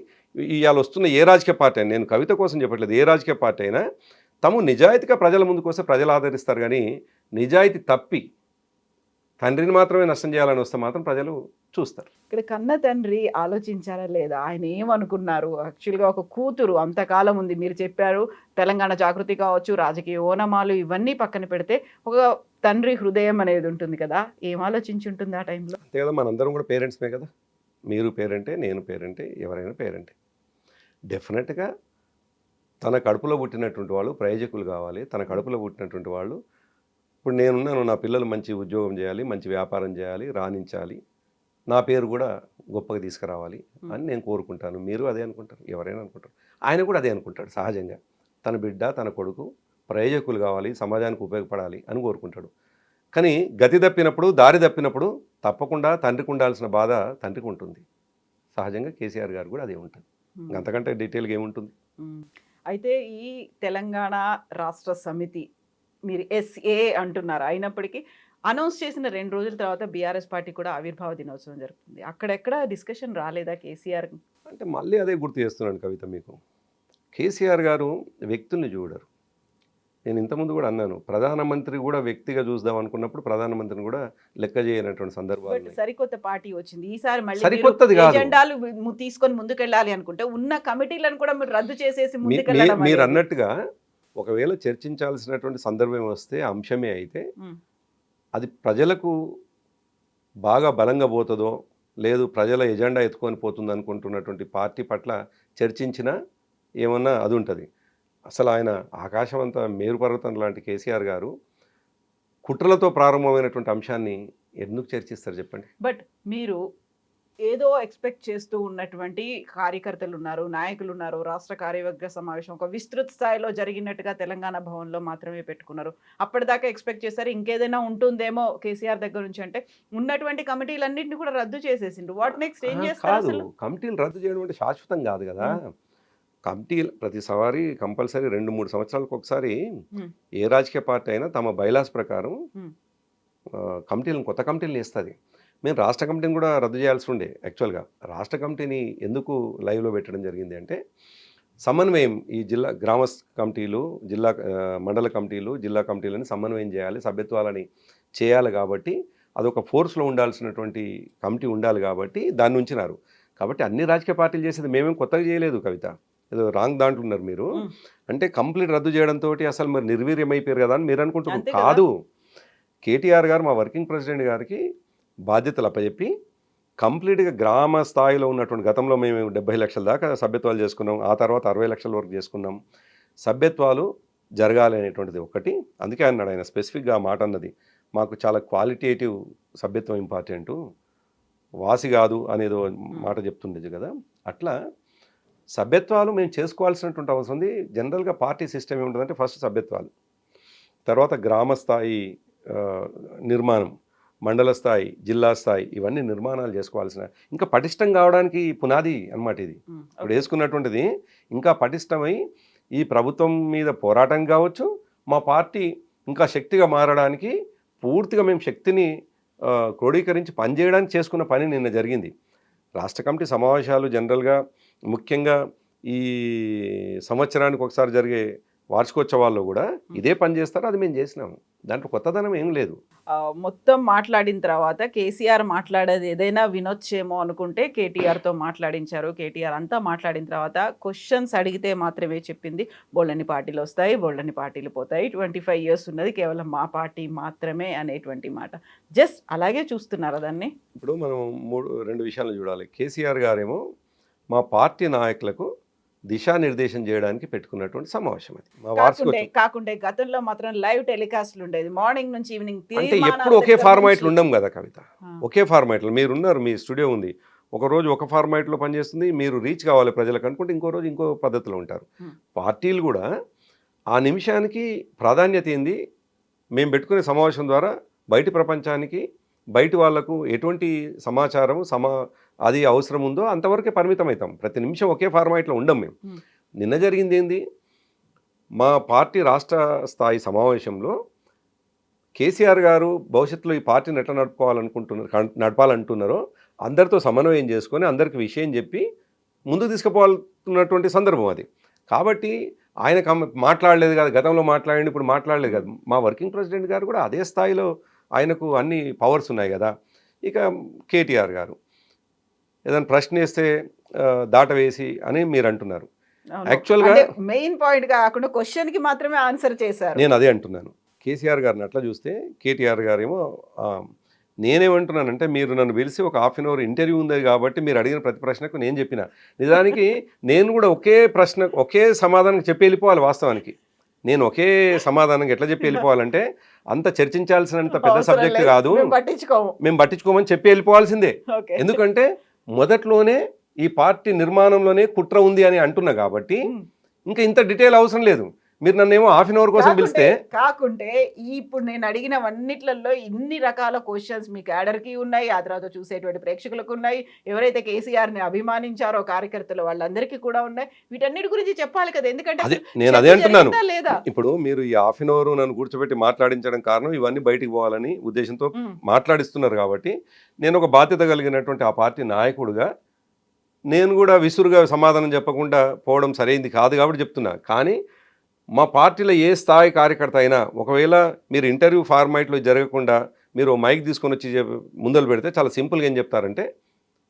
ఇవాళ వస్తున్న ఏ రాజకీయ పార్టీ అయినా, నేను కవిత కోసం చెప్పట్లేదు, ఏ రాజకీయ పార్టీ అయినా తాము నిజాయితీగా ప్రజల ముందుకు వస్తే ప్రజలు ఆదరిస్తారు. కానీ నిజాయితీ తప్పి తండ్రిని మాత్రమే నష్టం చేయాలని వస్తే మాత్రం ప్రజలు చూస్తారు. ఇక్కడ కన్న తండ్రి ఆలోచించారా లేదా, ఆయన ఏమనుకున్నారు? యాక్చువల్గా ఒక కూతురు అంతకాలం ఉంది, మీరు చెప్పారు తెలంగాణ జాగృతి కావచ్చు, రాజకీయ ఓనమాలు ఇవన్నీ పక్కన పెడితే ఒక తండ్రి హృదయం అనేది ఉంటుంది కదా, ఏం ఆలోచించి ఉంటుంది ఆ టైంలో? అంతే కదా, మనందరం కూడా పేరెంట్స్మే కదా. మీరు పేరెంటే, నేను పేరెంటే, ఎవరైనా పేరెంటే. డెఫినెట్గా తన కడుపులో పుట్టినటువంటి వాళ్ళు ప్రయోజకులు కావాలి. తన కడుపులో పుట్టినటువంటి వాళ్ళు, ఇప్పుడు నేనున్నాను, నా పిల్లలు మంచి ఉద్యోగం చేయాలి, మంచి వ్యాపారం చేయాలి, రాణించాలి, నా పేరు కూడా గొప్పగా తీసుకురావాలి అని నేను కోరుకుంటాను. మీరు అదే అనుకుంటారు, ఎవరైనా అనుకుంటారు. ఆయన కూడా అదే అనుకుంటాడు సహజంగా. తన బిడ్డ, తన కొడుకు ప్రయోజకులు కావాలి, సమాజానికి ఉపయోగపడాలి అని కోరుకుంటాడు. కానీ గతి తప్పినప్పుడు, దారి తప్పినప్పుడు తప్పకుండా తండ్రికి ఉండాల్సిన బాధ తండ్రికి ఉంటుంది. సహజంగా కేసీఆర్ గారు కూడా అదే ఉంటుంది. అంతకంటే డీటెయిల్గా ఏముంటుంది? అయితే ఈ తెలంగాణ రాష్ట్ర సమితి మీరు SA అంటున్నారు, అయినప్పటికీ అనౌన్స్ చేసిన 2 రోజుల తర్వాత బీఆర్ఎస్ పార్టీ కూడా ఆవిర్భావ దినోత్సవం జరుగుతుంది. అక్కడెక్కడ డిస్కషన్ రాలేదా కేసీఆర్? అంటే మళ్ళీ అదే గుర్తు చేస్తున్నాను కవిత మీకు. కేసీఆర్ గారు వ్యక్తుల్ని చూడరు. నేను ఇంతకుముందు కూడా అన్నాను, ప్రధానమంత్రి కూడా వ్యక్తిగా చూద్దాం అనుకున్నప్పుడు ప్రధానమంత్రిని కూడా లెక్క చేయనటువంటి సందర్భాలు. సరికొత్త పార్టీ వచ్చింది ఈసారి, మళ్ళీ సరికొత్తది కాదు, ఎజెండాలు తీసుకొని ముందుకెళ్ళాలి అనుకుంటే ఉన్న కమిటీలను కూడా మీరు రద్దు చేసేసి ముందుకెళ్ళడం. మీరు అన్నట్టుగా ఒకవేళ చర్చించాల్సినటువంటి సందర్భం వస్తే, అంశమే అయితే అది ప్రజలకు బాగా బలంగా పోతుందో లేదు ప్రజల ఎజెండా ఎత్తుకొని పోతుంది అనుకుంటున్నటువంటి పార్టీ పట్ల చర్చించినా ఏమన్నా అది ఉంటుంది. అసలు ఆయన ఆకాశం అంతా మేరుపర్వతం లాంటి కేసీఆర్ గారు కుట్రలతో ప్రారంభమైనటువంటి అంశాన్ని ఎందుకు చర్చిస్తారు చెప్పండి? బట్ మీరు ఏదో ఎక్స్పెక్ట్ చేస్తూ ఉన్నటువంటి కార్యకర్తలు ఉన్నారు, నాయకులు ఉన్నారు. రాష్ట్ర కార్యవర్గ సమావేశం ఒక విస్తృత స్థాయిలో జరిగినట్టుగా తెలంగాణ భవన్లో మాత్రమే పెట్టుకున్నారు. అప్పటిదాకా ఎక్స్పెక్ట్ చేశారు ఇంకేదైనా ఉంటుందేమో కేసీఆర్ దగ్గర నుంచి, అంటే ఉన్నటువంటి కమిటీలన్నింటినీ కూడా రద్దు చేసేసిండ్రు. వాట్ నెక్స్ట్ ఏం చేస్తారు? కమిటీలు రద్దు చేయడం అంటే శాశ్వతం కాదు కదా. కమిటీలు ప్రతిసారి కంపల్సరీ 2-3 సంవత్సరాలకు ఒకసారి ఏ రాజకీయ పార్టీ అయినా తమ బైలాస్ ప్రకారం కొత్త కమిటీలను వేస్తుంది. మేము రాష్ట్ర కమిటీని కూడా రద్దు చేయాల్సి ఉండే. యాక్చువల్గా రాష్ట్ర కమిటీని ఎందుకు లైవ్లో పెట్టడం జరిగింది అంటే, సమన్వయం ఈ జిల్లా గ్రామ కమిటీలు, జిల్లా మండల కమిటీలు, జిల్లా కమిటీలని సమన్వయం చేయాలి, సభ్యత్వాలని చేయాలి. కాబట్టి అదొక ఫోర్స్లో ఉండాల్సినటువంటి కమిటీ ఉండాలి కాబట్టి దాన్ని ఉంచినారు. కాబట్టి అన్ని రాజకీయ పార్టీలు చేసేది మేమేం కొత్తగా చేయలేదు కవిత. ఏదో రాంగ్ దాంట్లో ఉన్నారు మీరు. అంటే కంప్లీట్ రద్దు చేయడంతో అసలు మరి నిర్వీర్యమైపోయారు కదా అని మీరు అనుకుంటున్నారు. అంతే కదా. కాదు, కేటీఆర్ గారు మా వర్కింగ్ ప్రెసిడెంట్ గారికి బాధ్యతలు అప్పచెప్పి కంప్లీట్గా గ్రామ స్థాయిలో ఉన్నటువంటి గతంలో మేము 70 లక్షల దాకా సభ్యత్వాలు చేసుకున్నాం, ఆ తర్వాత 60 లక్షల వరకు చేసుకున్నాం. సభ్యత్వాలు జరగాలి అనేటువంటిది ఒకటి. అందుకే అన్నాడు ఆయన స్పెసిఫిక్గా ఆ మాట అన్నది, మాకు చాలా క్వాలిటేటివ్ సభ్యత్వం ఇంపార్టెంటు, వాసి కాదు అనేదో మాట చెప్తుండేది కదా. అట్లా సభ్యత్వాలు మేము చేసుకోవాల్సినటువంటి అవసరం ఉంది. జనరల్గా పార్టీ సిస్టమ్ ఏముంటుందంటే ఫస్ట్ సభ్యత్వాలు, తర్వాత గ్రామ స్థాయి నిర్మాణం, మండల స్థాయి, జిల్లా స్థాయి, ఇవన్నీ నిర్మాణాలు చేసుకోవాల్సిన, ఇంకా పటిష్టం కావడానికి పునాది అన్నమాట ఇది. ఇప్పుడు వేసుకున్నటువంటిది ఇంకా పటిష్టమై ఈ ప్రభుత్వం మీద పోరాటం కావచ్చు, మా పార్టీ ఇంకా శక్తిగా మారడానికి పూర్తిగా మేము శక్తిని క్రోడీకరించి పనిచేయడానికి చేసుకున్న పని నిన్న జరిగింది. రాష్ట్ర కమిటీ సమావేశాలు జనరల్గా ముఖ్యంగా ఈ సంవత్సరానికి ఒకసారి జరిగే వార్షికోత్సవాల్లో కూడా ఇదే పని చేస్తారు, అది మేము చేసినాము. దాంట్లో కొత్తదనం ఏం లేదు. మొత్తం మాట్లాడిన తర్వాత కేసీఆర్ మాట్లాడేది ఏదైనా వినొచ్చేమో అనుకుంటే కేటీఆర్తో మాట్లాడించారు. కేటీఆర్ అంతా మాట్లాడిన తర్వాత క్వశ్చన్స్ అడిగితే మాత్రమే చెప్పింది బోళ్ళని పార్టీలు వస్తాయి, బోళ్ళని పార్టీలు పోతాయి, 25 years ఉన్నది కేవలం మా పార్టీ మాత్రమే అనేటువంటి మాట. జస్ట్ అలాగే చూస్తున్నారా దాన్ని? ఇప్పుడు మనం 2 విషయాలు చూడాలి. కేసీఆర్ గారేమో మా పార్టీ నాయకులకు దిశానిర్దేశం చేయడానికి పెట్టుకున్నటువంటి సమావేశం అది. మా వార్షికోత్సవం కాకుండా గతంలో మాత్రం లైవ్ టెలికాస్ట్లు ఉండేది, మార్నింగ్ నుంచి ఈవినింగ్. అంటే ఎప్పుడు ఒకే ఫార్మాట్లో ఉండం కదా కవిత, ఒకే ఫార్మాట్లో మీరున్నారు, మీ స్టూడియో ఉంది, ఒక రోజు ఒక ఫార్మాట్లో పనిచేస్తుంది, మీరు రీచ్ కావాలి ప్రజలకు అనుకుంటే ఇంకో రోజు ఇంకో పద్ధతిలో ఉంటారు. పార్టీలు కూడా ఆ నిమిషానికి ప్రాధాన్యత ఏంది, మేము పెట్టుకునే సమావేశం ద్వారా బయటి ప్రపంచానికి, బయటి వాళ్లకు ఎటువంటి సమాచారం అది అవసరం ఉందో అంతవరకే పరిమితం అవుతాం. ప్రతి నిమిషం ఒకే ఫార్మాట్లో ఉండం మేము. నిన్న జరిగింది ఏంది, మా పార్టీ రాష్ట్ర స్థాయి సమావేశంలో కేసీఆర్ గారు భవిష్యత్తులో ఈ పార్టీని ఎట్లా నడపాలంటున్నారో అందరితో సమన్వయం చేసుకొని అందరికి విషయం చెప్పి ముందుకు తీసుకుపోవాలన్నటువంటి సందర్భం అది. కాబట్టి ఆయన మాట్లాడలేదు కదా, గతంలో మాట్లాడండి, ఇప్పుడు మాట్లాడలేదు కదా. మా వర్కింగ్ ప్రెసిడెంట్ గారు కూడా అదే స్థాయిలో ఆయనకు అన్ని పవర్స్ ఉన్నాయి కదా. ఇక కేటీఆర్ గారు ఏదైనా ప్రశ్న వేస్తే దాటవేసి అని మీరు అంటున్నారు. యాక్చువల్గా మెయిన్ పాయింట్ కాకుండా క్వశ్చన్కి మాత్రమే ఆన్సర్ చేశారు. నేను అదే అంటున్నాను. కేసీఆర్ గారిని అట్లా చూస్తే కేటీఆర్ గారేమో నేనేమంటున్నానంటే, మీరు నన్ను పిలిచి ఒక 1/2 hour ఇంటర్వ్యూ ఉంది కాబట్టి మీరు అడిగిన ప్రతి ప్రశ్నకు నేను చెప్పిన, నిజానికి నేను కూడా ఒకే సమాధానం చెప్పి వెళ్ళిపోవాలి. వాస్తవానికి నేను ఒకే సమాధానం ఎట్లా చెప్పి వెళ్ళిపోవాలంటే, అంత చర్చించాల్సినంత పెద్ద సబ్జెక్ట్ కాదు, మేము పట్టించుకోమని చెప్పి వెళ్ళిపోవాల్సిందే. ఎందుకంటే మొదట్లోనే ఈ పార్టీ నిర్మాణంలోనే కుట్ర ఉంది అని అంటున్నా కాబట్టి ఇంకా ఇంత డీటెయిల్ అవసరం లేదు. మీరు నన్ను ఏమో 1/2 hour కోసం పిలిస్తే కాకుంటే ఇప్పుడు నేను అడిగినవన్నిట్లలో ఇన్ని రకాల క్వశ్చన్స్ మీ క్యాడర్కి ఉన్నాయి, ఆ తర్వాత చూసేటువంటి ప్రేక్షకులకు ఉన్నాయి, ఎవరైతే కేసీఆర్ని అభిమానించారో కార్యకర్తలు వాళ్ళందరికీ కూడా ఉన్నాయి. వీటన్నిటి గురించి చెప్పాలి కదా, ఎందుకంటే నేను అదే అంటున్నాను. ఇప్పుడు మీరు ఈ 1/2 hour నన్ను కూర్చోబెట్టి మాట్లాడించడం కారణం ఇవన్నీ బయటికి పోవాలని ఉద్దేశంతో మాట్లాడిస్తున్నారు. కాబట్టి నేను ఒక బాధ్యత కలిగినటువంటి ఆ పార్టీ నాయకుడిగా నేను కూడా విసురుగా సమాధానం చెప్పకుండా పోవడం సరైంది కాదు కాబట్టి చెప్తున్నా. కానీ మా పార్టీలో ఏ స్థాయి కార్యకర్త అయినా ఒకవేళ మీరు ఇంటర్వ్యూ ఫార్మాట్లో జరగకుండా మీరు మైక్ తీసుకొని వచ్చి ముందలు పెడితే చాలా సింపుల్గా ఏం చెప్తారంటే,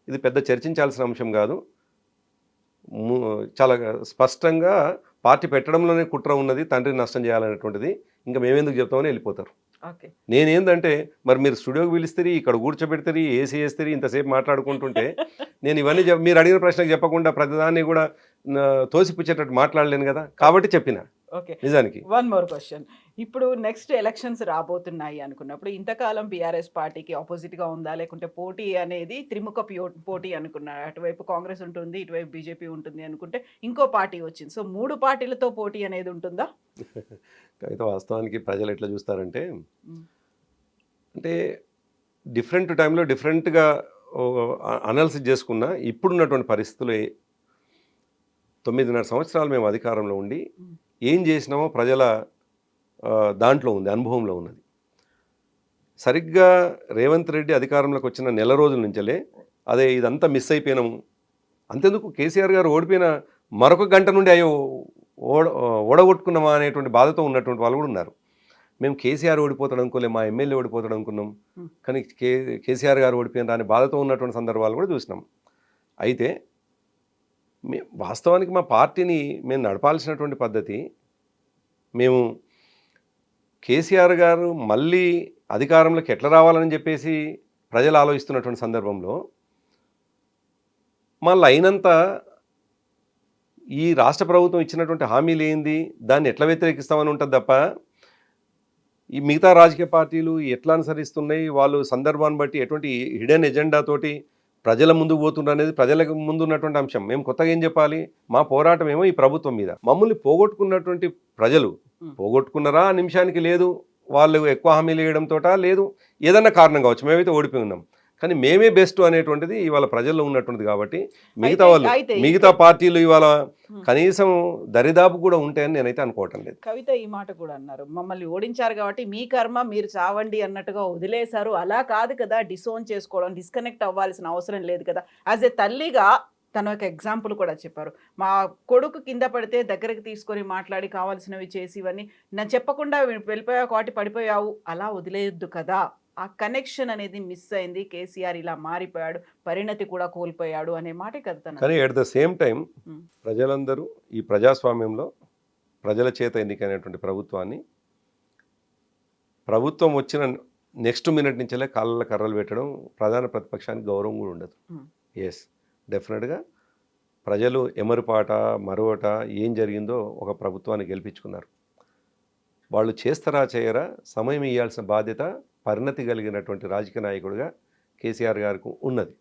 ఇది పెద్ద చర్చించాల్సిన అంశం కాదు, చాలా స్పష్టంగా పార్టీ పెట్టడంలోనే కుట్ర ఉన్నది, తండ్రిని నష్టం చేయాలనేటువంటిది, ఇంకా మేమెందుకు చెప్తామని వెళ్ళిపోతారు. నేనేందంటే, మరి మీరు స్టూడియోకి పిలుస్తారు, ఇక్కడ కూర్చోబెడతారు, ఏసీ వేస్తారు, ఇంతసేపు మాట్లాడుకుంటుంటే నేను ఇవన్నీ మీరు అడిగిన ప్రశ్నకు చెప్పకుండా ప్రతిదాన్ని కూడా తోసిపుచ్చేటట్టు మాట్లాడలేను కదా, కాబట్టి చెప్పిన. నిజానికి వన్ మోర్ క్వశ్చన్, ఇప్పుడు నెక్స్ట్ ఎలక్షన్స్ రాబోతున్నాయి అనుకున్నప్పుడు ఇంతకాలం బీఆర్ఎస్ పార్టీకి ఆపోజిట్గా ఉందా, లేకుంటే పోటీ అనేది త్రిముఖ పోటీ అనుకున్నారు, అటువైపు కాంగ్రెస్ ఉంటుంది, ఇటువైపు బీజేపీ ఉంటుంది అనుకుంటే ఇంకో పార్టీ వచ్చింది, సో 3 పార్టీలతో పోటీ అనేది ఉంటుందా? అయితే వాస్తవానికి ప్రజలు ఎట్లా చూస్తారంటే, అంటే డిఫరెంట్ టైంలో డిఫరెంట్గా అనాలిసిస్ చేసుకున్న ఇప్పుడున్నటువంటి పరిస్థితులు 9.5 సంవత్సరాలు మేము అధికారంలో ఉండి ఏం చేసినామో ప్రజల దాంట్లో ఉంది, అనుభవంలో ఉన్నది. సరిగ్గా రేవంత్ రెడ్డి అధికారంలోకి వచ్చిన నెల రోజుల నుంచే అదే ఇదంతా మిస్ అయిపోయినాము. అంతెందుకు కేసీఆర్ గారు ఓడిపోయిన మరొక గంట నుండి అయ్యో ఓడగొట్టుకున్నామా అనేటువంటి బాధతో ఉన్నటువంటి వాళ్ళు కూడా ఉన్నారు. మేము కేసీఆర్ ఓడిపోతాడు అనుకోలే, మా ఎమ్మెల్యే ఓడిపోతాడు అనుకున్నాం, కానీ కేసీఆర్ గారు ఓడిపోయిన రాని బాధతో ఉన్నటువంటి సందర్భాలు కూడా చూసినాం. అయితే వాస్తవానికి మా పార్టీని మేము నడపాల్సినటువంటి పద్ధతి, మేము కేసీఆర్ గారు మళ్ళీ అధికారంలోకి ఎట్లా రావాలని చెప్పేసి ప్రజలు ఆలోచిస్తున్నటువంటి సందర్భంలో మళ్ళీ అయినంత ఈ రాష్ట్ర ప్రభుత్వం ఇచ్చినటువంటి హామీలు ఏంది, దాన్ని ఎట్లా వ్యతిరేకిస్తామని ఉంటుంది తప్ప ఈ మిగతా రాజకీయ పార్టీలు ఎట్లా అనుసరిస్తున్నాయి, వాళ్ళు సందర్భాన్ని బట్టి ఎటువంటి హిడెన్ ఎజెండా తోటి ప్రజల ముందుకు పోతున్నారు అనేది ప్రజలకు ముందు ఉన్నటువంటి అంశం. మేము కొత్తగా ఏం చెప్పాలి, మా పోరాటం ఏమో ఈ ప్రభుత్వం మీద. మమ్మల్ని పోగొట్టుకున్నటువంటి ప్రజలు పోగొట్టుకున్నారా ఆ నిమిషానికి లేదు, వాళ్ళు ఎక్కువ హామీలు వేయడంతో లేదు, ఏదన్నా కారణం కావచ్చు, మేమైతే ఓడిపోయి ఉన్నాం. కానీ మేమే బెస్ట్ అనేటువంటిది ఇవాళ ప్రజల్లో ఉన్నటువంటిది. కాబట్టి మిగతా పార్టీలు ఇవాళ కనీసం దరిదాపు కూడా ఉంటాయని నేనైతే అనుకోవటం లేదు. కవిత ఈ మాట కూడా అన్నారు, మమ్మల్ని ఓడించారు కాబట్టి మీ కర్మ మీరు చావండి అన్నట్టుగా వదిలేశారు. అలా కాదు కదా, డిసోన్ చేసుకోవడం, డిస్కనెక్ట్ అవ్వాల్సిన అవసరం లేదు కదా. యాజ్ ఏ తల్లిగా తన ఒక ఎగ్జాంపుల్ కూడా చెప్పారు, మా కొడుకు కింద పడితే దగ్గరికి తీసుకొని మాట్లాడి కావాల్సినవి చేసి ఇవన్నీ నా చెప్పకుండా వెళ్ళిపోయావు కాబట్టి పడిపోయావు, అలా వదిలేయొద్దు కదా. ఆ కనెక్షన్ అనేది మిస్ అయింది, కేసీఆర్ ఇలా మారిపోయాడు, పరిణతి కూడా కోల్పోయాడు అనే మాట కదా. కానీ ఎట్ ద సేమ్ టైం ప్రజలందరూ ఈ ప్రజాస్వామ్యంలో ప్రజల చేత ఎన్నికైనటువంటి ప్రభుత్వం వచ్చిన నెక్స్ట్ మినిట్ నుంచే కాళ్ళ కర్రలు పెట్టడం, ప్రధాన ప్రతిపక్షానికి గౌరవం కూడా ఉండదు. ఎస్, డెఫినెట్గా ప్రజలు ఎమరుపాట మరొకట ఏం జరిగిందో ఒక ప్రభుత్వాన్ని గెలిపించుకున్నారు. వాళ్ళు చేస్తారా చేయరా సమయం ఇవ్వాల్సిన బాధ్యత పరిణతి కలిగినటువంటి రాజకీయ నాయకుడిగా కేసీఆర్ గారికి ఉన్నది.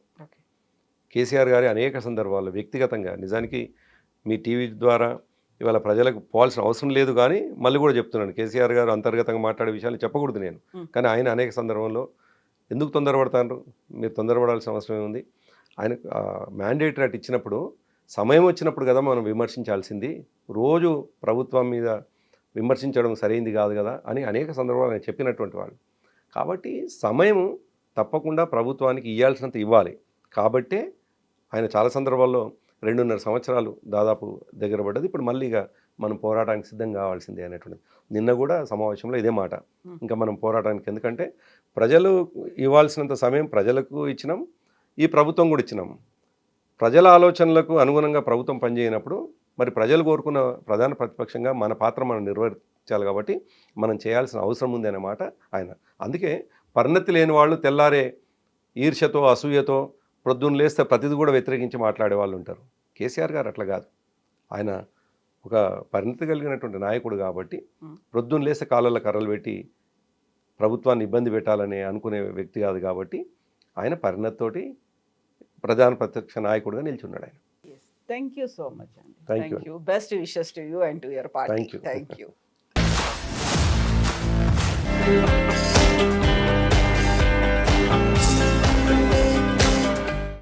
కేసీఆర్ గారి అనేక సందర్భాల్లో వ్యక్తిగతంగా నిజానికి మీ టీవీ ద్వారా ఇవాళ ప్రజలకు పోవాల్సిన అవసరం లేదు, కానీ మళ్ళీ కూడా చెప్తున్నాను, కేసీఆర్ గారు అంతర్గతంగా మాట్లాడే విషయాలు చెప్పకూడదు నేను, కానీ ఆయన అనేక సందర్భంలో ఎందుకు తొందరపడతారు, మీరు తొందరపడాల్సిన అవసరం ఉంది, ఆయన మ్యాండేట్ రైట్ ఇచ్చినప్పుడు సమయం వచ్చినప్పుడు కదా మనం విమర్శించాల్సింది, రోజు ప్రభుత్వం మీద విమర్శించడం సరైంది కాదు కదా అని అనేక సందర్భాలు ఆయన చెప్పినటువంటి వాళ్ళు. కాబట్టి సమయం తప్పకుండా ప్రభుత్వానికి ఇవ్వాల్సినంత ఇవ్వాలి. కాబట్టే ఆయన చాలా సందర్భాల్లో 2.5 సంవత్సరాలు దాదాపు దగ్గర పడ్డది. ఇప్పుడు మళ్ళీగా మనం పోరాటానికి సిద్ధం కావాల్సిందే అనేటువంటిది. నిన్న కూడా సమావేశంలో ఇదే మాట, ఇంకా మనం పోరాటానికి, ఎందుకంటే ప్రజలు ఇవ్వాల్సినంత సమయం ప్రజలకు ఇచ్చినాం, ఈ ప్రభుత్వం కూడా ఇచ్చినాం. ప్రజల ఆలోచనలకు అనుగుణంగా ప్రభుత్వం పనిచేయనప్పుడు మరి ప్రజలు కోరుకున్న ప్రధాన ప్రతిపక్షంగా మన పాత్ర మనం నిర్వర్తించాలి. కాబట్టి మనం చేయాల్సిన అవసరం ఉంది అన్నమాట ఆయన. అందుకే పరిణతి లేని వాళ్ళు తెల్లారే ఈర్ష్యతో అసూయతో ప్రొద్దున లేస్తే ప్రతిదీ కూడా వ్యతిరేకించి మాట్లాడే వాళ్ళు ఉంటారు. కేసీఆర్ గారు అట్లా కాదు, ఆయన ఒక పరిణతి కలిగినటువంటి నాయకుడు కాబట్టి ప్రొద్దున లేస్తే కాళ్ళల్లో కర్రలు పెట్టి ప్రభుత్వాన్ని ఇబ్బంది పెట్టాలని అనుకునే వ్యక్తి కాదు. కాబట్టి ఆయన పరిణతితోటి ప్రధాన ప్రతిపక్ష నాయకుడిగా నిల్చున్నాడు ఆయన. Thank you so much. Thank you. Best wishes to you and to your party. Thank you. Thank you.